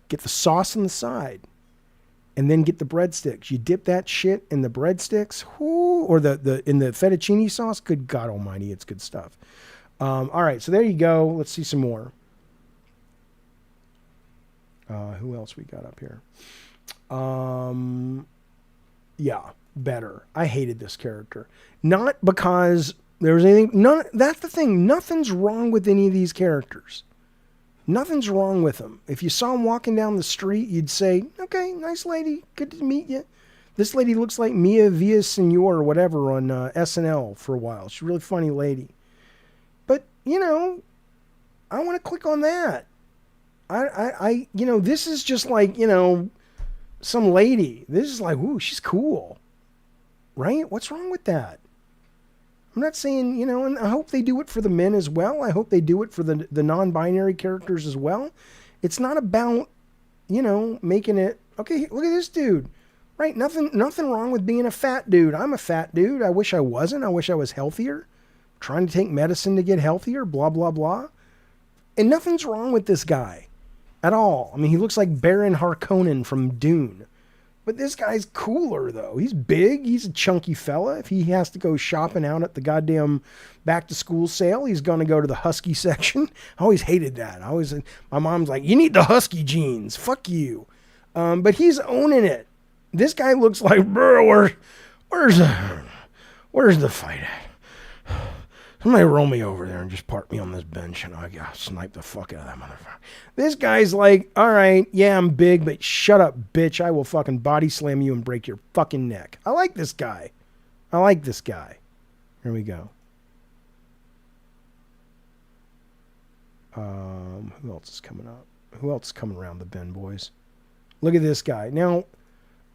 get the sauce on the side, and then get the breadsticks. You dip that shit in the breadsticks, or in the fettuccine sauce. Good God almighty, it's good stuff. All right, so there you go. Let's see some more. Who else we got up here? Yeah, better. I hated this character. Not because there was anything. That's the thing. Nothing's wrong with any of these characters. Nothing's wrong with them. If you saw him walking down the street, you'd say, okay, nice lady. Good to meet you. This lady looks like Mia Villaseñor or whatever on SNL for a while. She's a really funny lady. But, I want to click on that. I this is just like, some lady. This is like, ooh, she's cool. Right? What's wrong with that? I'm not saying, and I hope they do it for the men as well. I hope they do it for the non-binary characters as well. It's not about, making it, okay, look at this dude. Right? Nothing wrong with being a fat dude. I'm a fat dude. I wish I wasn't. I wish I was healthier. Trying to take medicine to get healthier, blah, blah, blah. And nothing's wrong with this guy at all. I mean, he looks like Baron Harkonnen from Dune. But this guy's cooler, though. He's big. He's a chunky fella. If he has to go shopping out at the goddamn back-to-school sale, he's going to go to the Husky section. I always hated that. My mom's like, you need the Husky jeans. Fuck you. But he's owning it. This guy looks like, bro, where's the fight at? Somebody roll me over there and just park me on this bench and I gotta snipe the fuck out of that motherfucker. This guy's like, all right, yeah, I'm big, but shut up, bitch. I will fucking body slam you and break your fucking neck. I like this guy. Here we go. Who else is coming up? Who else is coming around the bend, boys? Look at this guy. Now,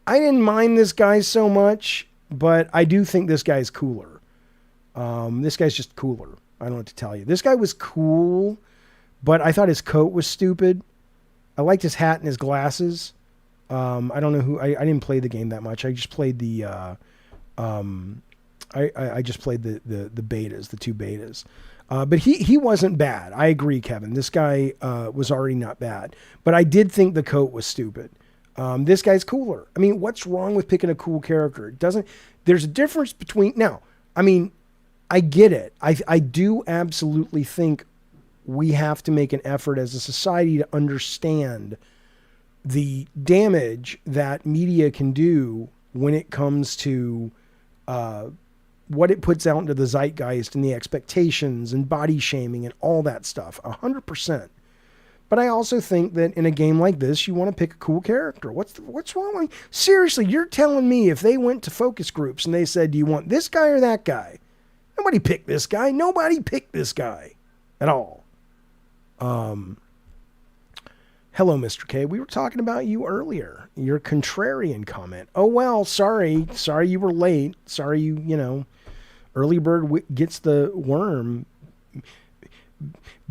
I didn't mind this guy so much, but I do think this guy's cooler. This guy's just cooler. I don't know what to tell you. This guy was cool, but I thought his coat was stupid. I liked his hat and his glasses. I don't know I didn't play the game that much. I just played the I just played the betas, the 2 betas. But he wasn't bad. I agree, Kevin. This guy was already not bad. But I did think the coat was stupid. This guy's cooler. I mean, what's wrong with picking a cool character? There's a difference between I get it. I do absolutely think we have to make an effort as a society to understand the damage that media can do when it comes to what it puts out into the zeitgeist and the expectations and body shaming and all that stuff. 100%. But I also think that in a game like this, you want to pick a cool character. What's wrong? Seriously, you're telling me if they went to focus groups and they said, do you want this guy or that guy? Nobody picked this guy. Nobody picked this guy at all. Hello, Mr. K. We were talking about you earlier. Your contrarian comment. Oh, well, sorry. Sorry you were late. Sorry you early bird gets the worm,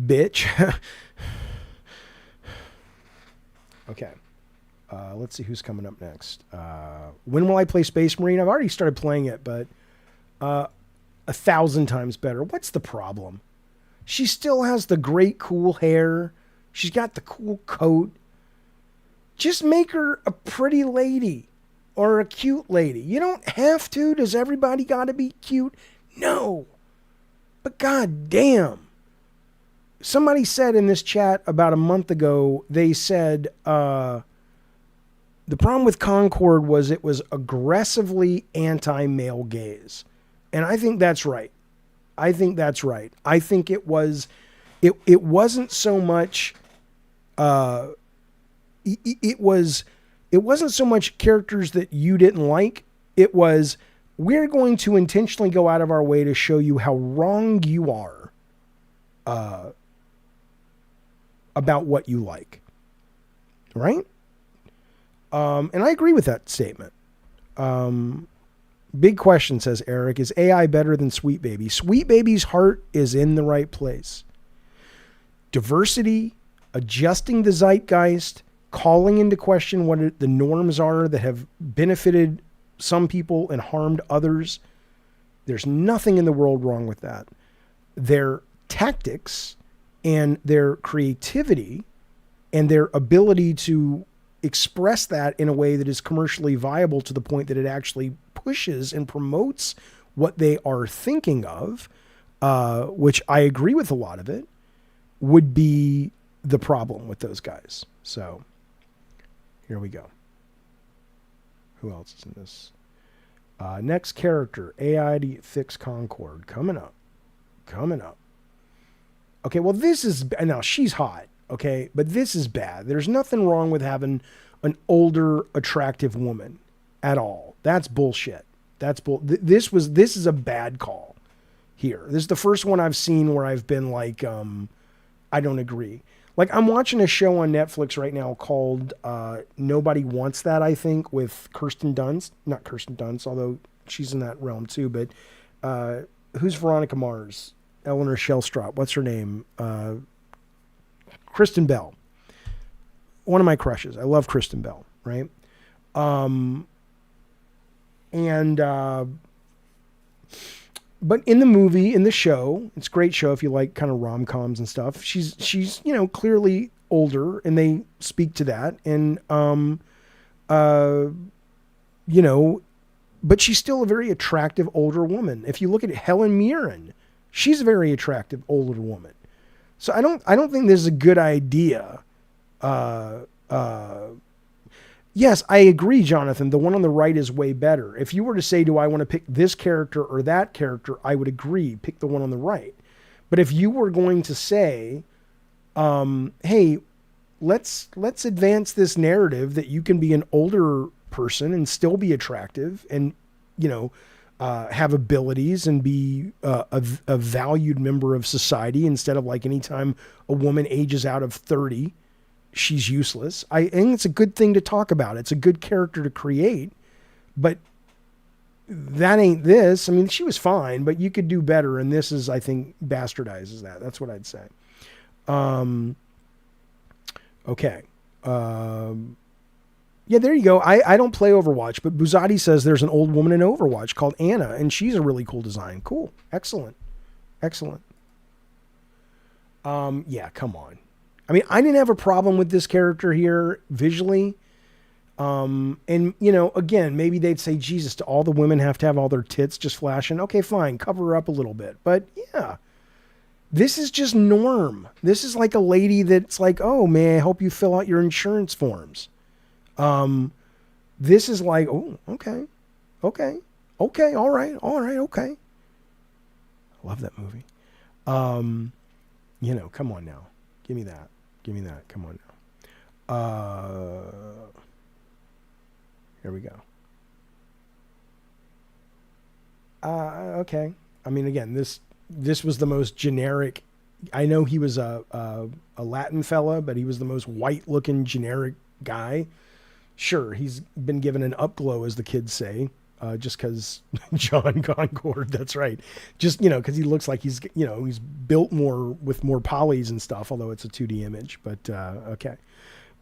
bitch. Okay. Let's see who's coming up next. When will I play Space Marine? I've already started playing it, but 1,000 times better. What's the problem? She still has the great cool hair. She's got the cool coat. Just make her a pretty lady or a cute lady. You don't have to. Does everybody got to be cute? No. But god damn. Somebody said in this chat about a month ago, they said the problem with Concord was it was aggressively anti-male gaze. And I think that's right. I think that's right. I think it wasn't so much, it wasn't so much characters that you didn't like. It was, we're going to intentionally go out of our way to show you how wrong you are about what you like. Right? And I agree with that statement. Big question, says Eric. Is AI better than Sweet Baby? Sweet Baby's heart is in the right place. Diversity, adjusting the zeitgeist, calling into question what the norms are that have benefited some people and harmed others. There's nothing in the world wrong with that. Their tactics and their creativity and their ability to express that in a way that is commercially viable to the point that it actually pushes and promotes what they are thinking of, which I agree with a lot of it, would be the problem with those guys. So here we go. Who else is in this? Next character, AI to fix Concord. Coming up. Okay, well, this is... Now, she's hot, okay? But this is bad. There's nothing wrong with having an older, attractive woman at all. That's bullshit. This is a bad call here. This is the first one I've seen where I've been like, I don't agree. Like, I'm watching a show on Netflix right now called Nobody Wants That, I think, with Kirsten Dunst. Not Kirsten Dunst, although she's in that realm too. But who's Veronica Mars? Eleanor Shellstrop. What's her name? Kristen Bell. One of my crushes. I love Kristen Bell, right? But in the movie, in the show, it's a great show if you like kind of rom-coms and stuff. She's clearly older, and they speak to that. And, but she's still a very attractive older woman. If you look at Helen Mirren, she's a very attractive older woman. So I don't think this is a good idea. Yes, I agree, Jonathan. The one on the right is way better. If you were to say, do I want to pick this character or that character, I would agree. Pick the one on the right. But if you were going to say, hey, let's advance this narrative that you can be an older person and still be attractive and, have abilities and be a valued member of society instead of like anytime a woman ages out of 30, she's useless. I think it's a good thing to talk about. It's a good character to create, but that ain't this. I mean, she was fine, but you could do better. And this is, I think, bastardizes that. That's what I'd say. Okay. Yeah, there you go. I don't play Overwatch, but Buzati says there's an old woman in Overwatch called Anna, and she's a really cool design. Cool. Excellent. Yeah, come on. I mean, I didn't have a problem with this character here visually. And, again, maybe they'd say, Jesus, do all the women have to have all their tits just flashing? Okay, fine. Cover her up a little bit. But, yeah, this is just norm. This is like a lady that's like, oh, may I help you fill out your insurance forms? This is like, oh, okay. All right. Okay. I love that movie. Come on now. Give me that. Come on now. Here we go. Okay. I mean, again, this was the most generic. I know he was a Latin fella, but he was the most white looking generic guy. Sure, he's been given an upglow, as the kids say, just because John Concord. That's right. Just because he looks like he's built more with more polys and stuff. Although it's a 2D image, but okay,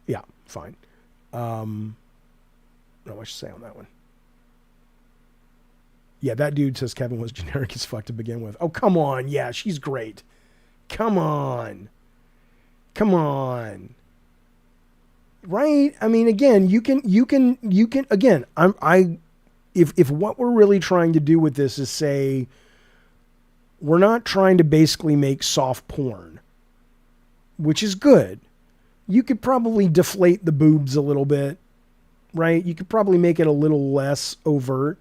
yeah, fine. Not much to say on that one. Yeah, that dude says Kevin was generic as fuck to begin with. Oh, come on. Yeah, she's great. Come on. Right? I mean, again, you can again, if what we're really trying to do with this is say, we're not trying to basically make soft porn, which is good. You could probably deflate the boobs a little bit, right? You could probably make it a little less overt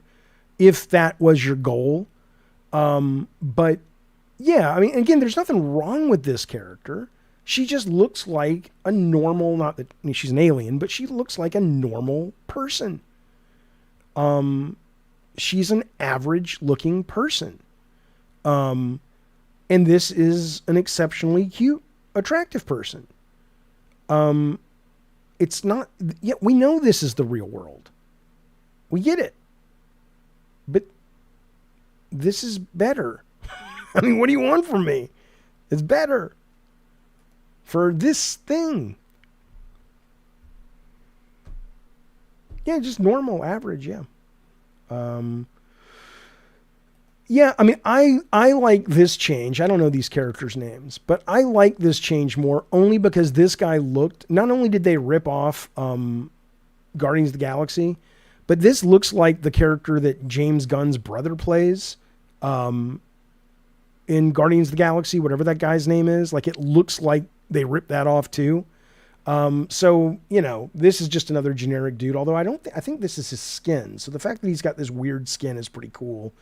if that was your goal. But Yeah, I mean, again, there's nothing wrong with this character. She just looks like a normal, not that I mean, she's an alien, but she looks like a normal person. She's an average looking person. And this is an exceptionally cute, attractive person. It's not, yeah, we know this is the real world. We get it. But this is better. I mean, what do you want from me? It's better. For this thing. Yeah, just normal, average, yeah. Yeah, I mean, I like this change. I don't know these characters' names, but I like this change more only because this guy looked, not only did they rip off Guardians of the Galaxy, but this looks like the character that James Gunn's brother plays in Guardians of the Galaxy, whatever that guy's name is. Like, it looks like they ripped that off too. So, you know, this is just another generic dude, although I think this is his skin. So the fact that he's got this weird skin is pretty cool.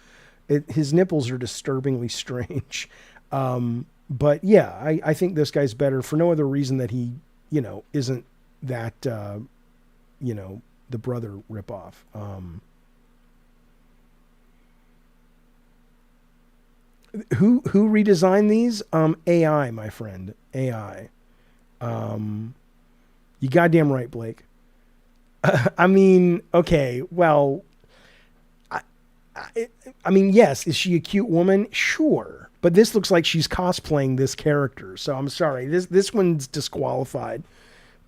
His nipples are disturbingly strange. But yeah, I think this guy's better for no other reason that he, you know, isn't that, you know, the brother ripoff. Who redesigned these? AI, my friend. AI. You goddamn right, Blake. I mean, okay, well, I mean, yes, is she a cute woman? Sure. But this looks like she's cosplaying this character. So I'm sorry. This one's disqualified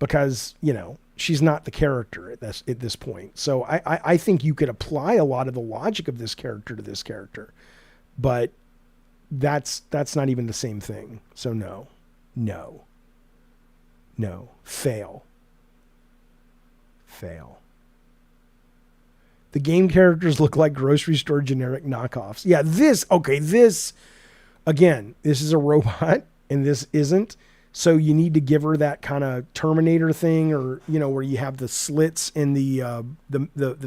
because, you know, she's not the character at this point. So I think you could apply a lot of the logic of this character to this character. But that's not even the same thing. So no. Fail. The game characters look like grocery store generic knockoffs. Yeah, this is a robot and this isn't. So you need to give her that kind of Terminator thing, or, you know, where you have the slits in the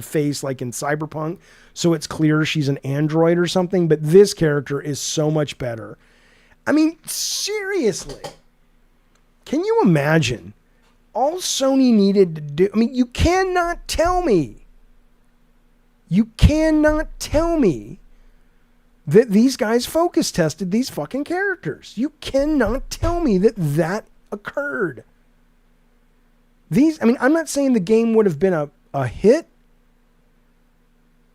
face like in Cyberpunk. So it's clear she's an android or something. But this character is so much better. I mean, seriously, can you imagine all Sony needed to do? I mean, you cannot tell me that these guys focus tested these fucking characters. You cannot tell me that occurred. I'm not saying the game would have been a hit.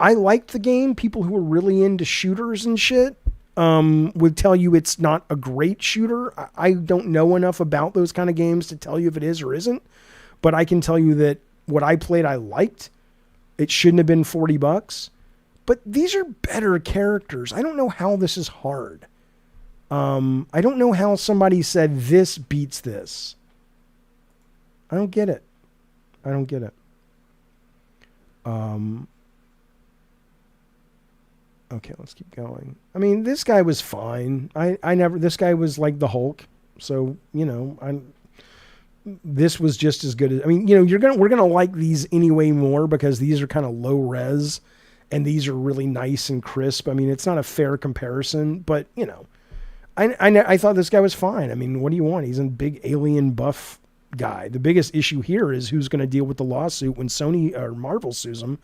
I liked the game. People who are really into shooters and shit would tell you it's not a great shooter. I don't know enough about those kind of games to tell you if it is or isn't. But I can tell you that what I played, I liked. It shouldn't have been $40. But these are better characters. I don't know how this is hard. I don't know how somebody said this beats this. I don't get it. Okay, let's keep going. I mean, this guy was fine. This guy was like the Hulk. So, you know, this was just as good as, I mean, you know, we're going to like these anyway more because these are kind of low res and these are really nice and crisp. I mean, it's not a fair comparison, but, you know, I thought this guy was fine. I mean, what do you want? He's a big alien buff guy. The biggest issue here is who's going to deal with the lawsuit when Sony or Marvel sues him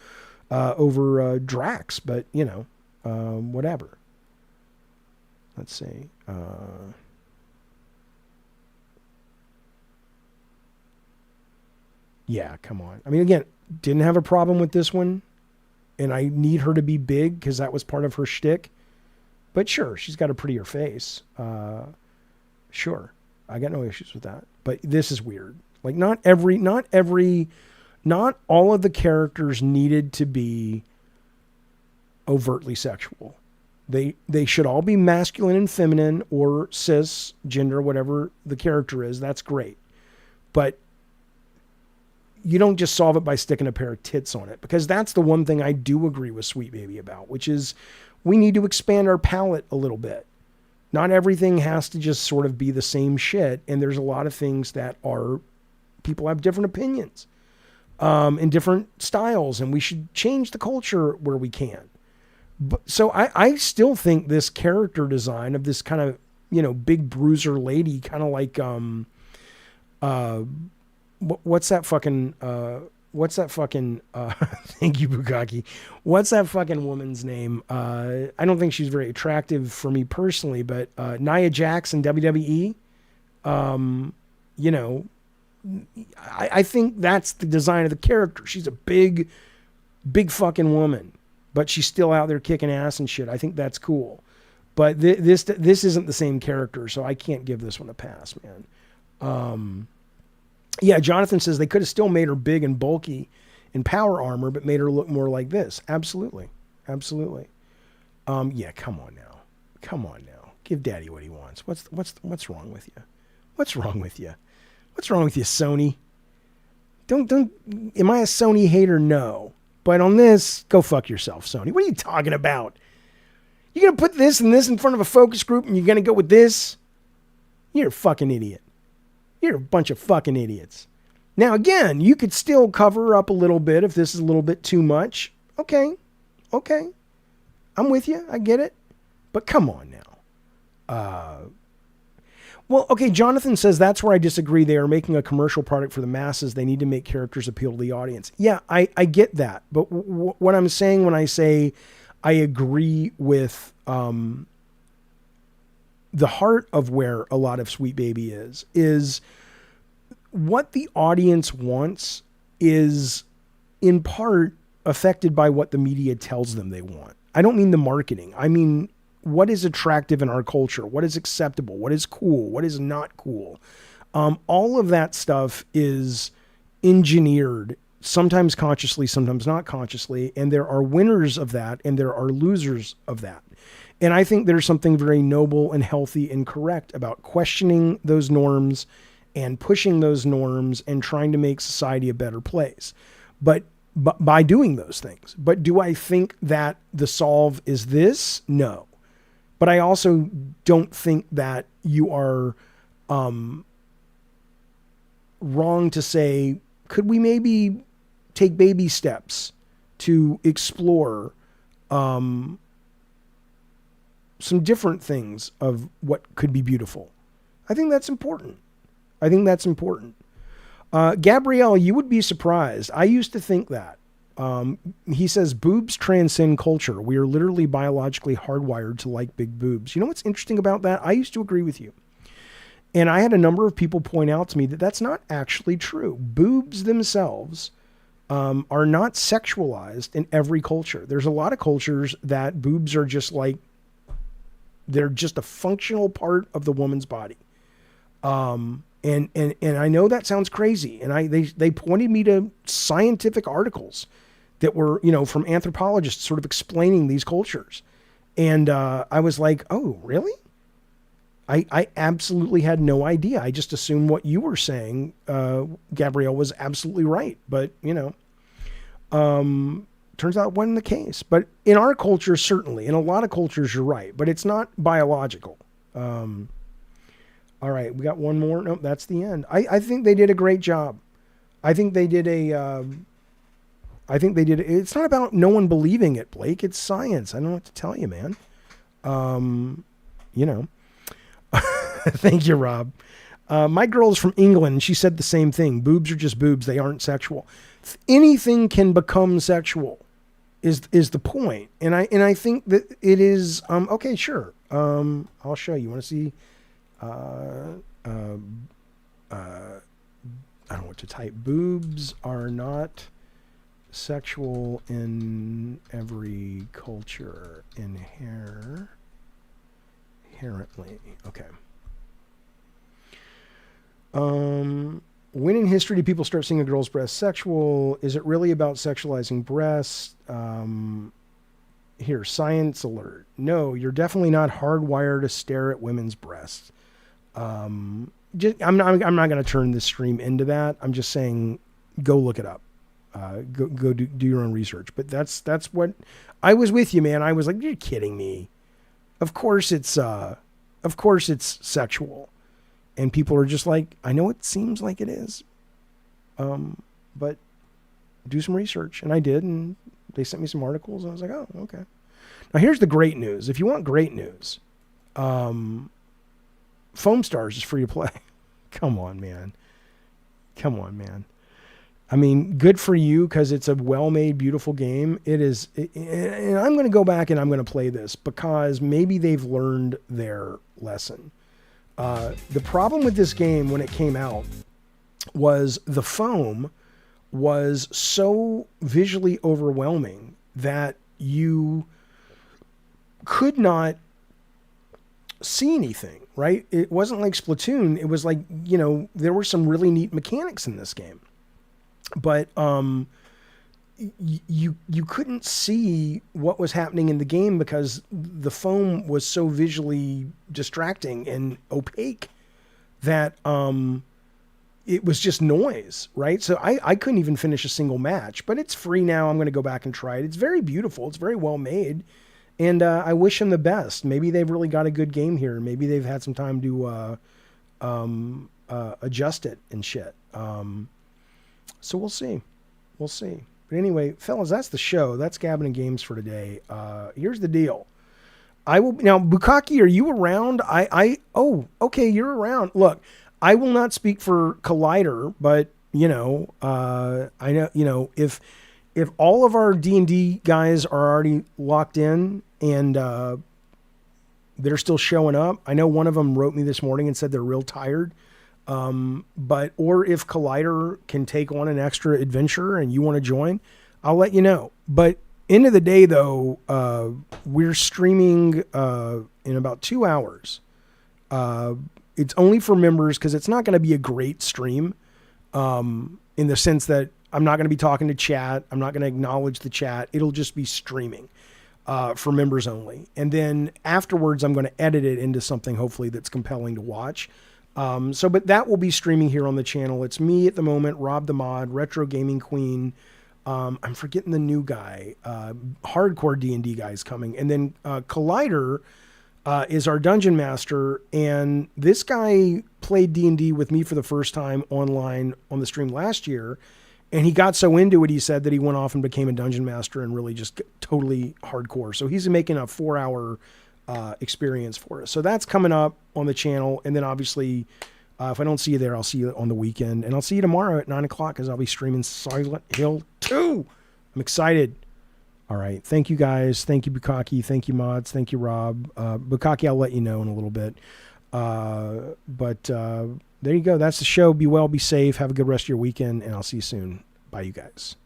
over Drax, but, you know, whatever. Let's see. Yeah, come on. I mean, again, didn't have a problem with this one. And I need her to be big because that was part of her shtick. But sure, she's got a prettier face. Sure. I got no issues with that. But this is weird. Like, not all of the characters needed to be overtly sexual. They should all be masculine and feminine or cis gender, whatever the character is. That's great. But you don't just solve it by sticking a pair of tits on it, because that's the one thing I do agree with Sweet Baby about, which is we need to expand our palette a little bit. Not everything has to just sort of be the same shit. And there's a lot of things that people have different opinions, and different styles, and we should change the culture where we can. But so I still think this character design of this kind of, big bruiser lady, kind of like, what's that fucking, thank you, Bukaki. What's that fucking woman's name? I don't think she's very attractive for me personally, but Nia Jax in WWE, I think that's the design of the character. She's a big fucking woman, but she's still out there kicking ass and shit. I think that's cool. But this isn't the same character, so I can't give this one a pass, man. Yeah, Jonathan says they could have still made her big and bulky in power armor, but made her look more like this. Absolutely. Absolutely. Yeah, come on now. Come on now. Give Daddy what he wants. What's wrong with you? What's wrong with you? What's wrong with you, Sony? Don't am I a Sony hater? No. But on this, go fuck yourself, Sony. What are you talking about? You're going to put this and this in front of a focus group and you're going to go with this? You're a fucking idiot. You're a bunch of fucking idiots. Now, again, you could still cover up a little bit if this is a little bit too much. Okay. I'm with you. I get it. But come on now. Well, okay, Jonathan says that's where I disagree. They are making a commercial product for the masses. They need to make characters appeal to the audience. Yeah, I get that. But what I'm saying when I say I agree with the heart of where a lot of Sweet Baby is what the audience wants is in part affected by what the media tells them they want. I don't mean the marketing. I mean, what is attractive in our culture? What is acceptable? What is cool? What is not cool? All of that stuff is engineered, sometimes consciously, sometimes not consciously. And there are winners of that and there are losers of that. And I think there's something very noble and healthy and correct about questioning those norms and pushing those norms and trying to make society a better place. But by doing those things. But do I think that the solve is this? No. But I also don't think that you are wrong to say, could we maybe take baby steps to explore some different things of what could be beautiful? I think that's important. Gabrielle, you would be surprised. I used to think that. He says, boobs transcend culture. We are literally biologically hardwired to like big boobs. You know what's interesting about that? I used to agree with you. And I had a number of people point out to me that that's not actually true. Boobs themselves are not sexualized in every culture. There's a lot of cultures that boobs are just like, they're just a functional part of the woman's body. And I know that sounds crazy. And they pointed me to scientific articles that were, from anthropologists sort of explaining these cultures. And I was like, oh, really? I absolutely had no idea. I just assumed what you were saying, Gabrielle, was absolutely right. But, turns out it wasn't the case. But in our culture, certainly. In a lot of cultures, you're right. But it's not biological. All right, we got one more. Nope, that's the end. I think they did a great job. I think they did it's not about no one believing it, Blake. It's science. I don't know what to tell you, man. Thank you, Rob. My girl is from England. She said the same thing. Boobs are just boobs. They aren't sexual. Anything can become sexual is the point. And I think that it is, okay, sure. I'll show you. Want to see, I don't know what to type. Boobs are not sexual in every culture. Inherently. Okay. When in history do people start seeing a girl's breast sexual? Is it really about sexualizing breasts? Here, science alert. No, you're definitely not hardwired to stare at women's breasts. I'm not going to turn this stream into that. I'm just saying, go look it up. Go do your own research. But that's what I was with you, man. I was like, you're kidding me. Of course it's sexual. And people are just like, I know it seems like it is. But do some research. And I did. And they sent me some articles. And I was like, oh, okay. Now, here's the great news. If you want great news, Foam Stars is free to play. Come on, man. Come on, man. I mean, good for you because it's a well-made, beautiful game. It is, and I'm going to go back and I'm going to play this because maybe they've learned their lesson. The problem with this game when it came out was the foam was so visually overwhelming that you could not see anything, right? It wasn't like Splatoon. It was like, you know, there were some really neat mechanics in this game, but you couldn't see what was happening in the game because the foam was so visually distracting and opaque that it was just noise, right? So I couldn't even finish a single match, but it's free now. I'm going to go back and try it. It's very beautiful. It's very well made. And I wish them the best. Maybe they've really got a good game here. Maybe they've had some time to adjust it and shit. So we'll see. We'll see. But anyway, fellas, that's the show. That's Gabbin' and Games for today. Here's the deal. I will now, Bukaki, are you around? Oh, okay, you're around. Look, I will not speak for Collider, but you know, I know, you know, if all of our D&D guys are already locked in and they're still showing up, I know one of them wrote me this morning and said they're real tired. Or if Collider can take on an extra adventure and you want to join, I'll let you know. But end of the day though, we're streaming, in about 2 hours. It's only for members because it's not going to be a great stream, in the sense that I'm not going to be talking to chat. I'm not going to acknowledge the chat. It'll just be streaming, for members only. And then afterwards, I'm going to edit it into something hopefully that's compelling to watch. But that will be streaming here on the channel. It's me at the moment, Rob the Mod, Retro Gaming Queen. I'm forgetting the new guy, Hardcore D&D guy's coming. And then Collider is our Dungeon Master. And this guy played D&D with me for the first time online on the stream last year. And he got so into it, he said that he went off and became a Dungeon Master and really just totally hardcore. So he's making a 4-hour experience for us. So that's coming up on the channel. And then obviously, if I don't see you there, I'll see you on the weekend. And I'll see you tomorrow at 9 o'clock as I'll be streaming Silent Hill 2. I'm excited. All right. Thank you guys. Thank you, Bukaki. Thank you, Mods. Thank you, Rob. Bukaki, I'll let you know in a little bit. There you go. That's the show. Be well, be safe. Have a good rest of your weekend. And I'll see you soon. Bye, you guys.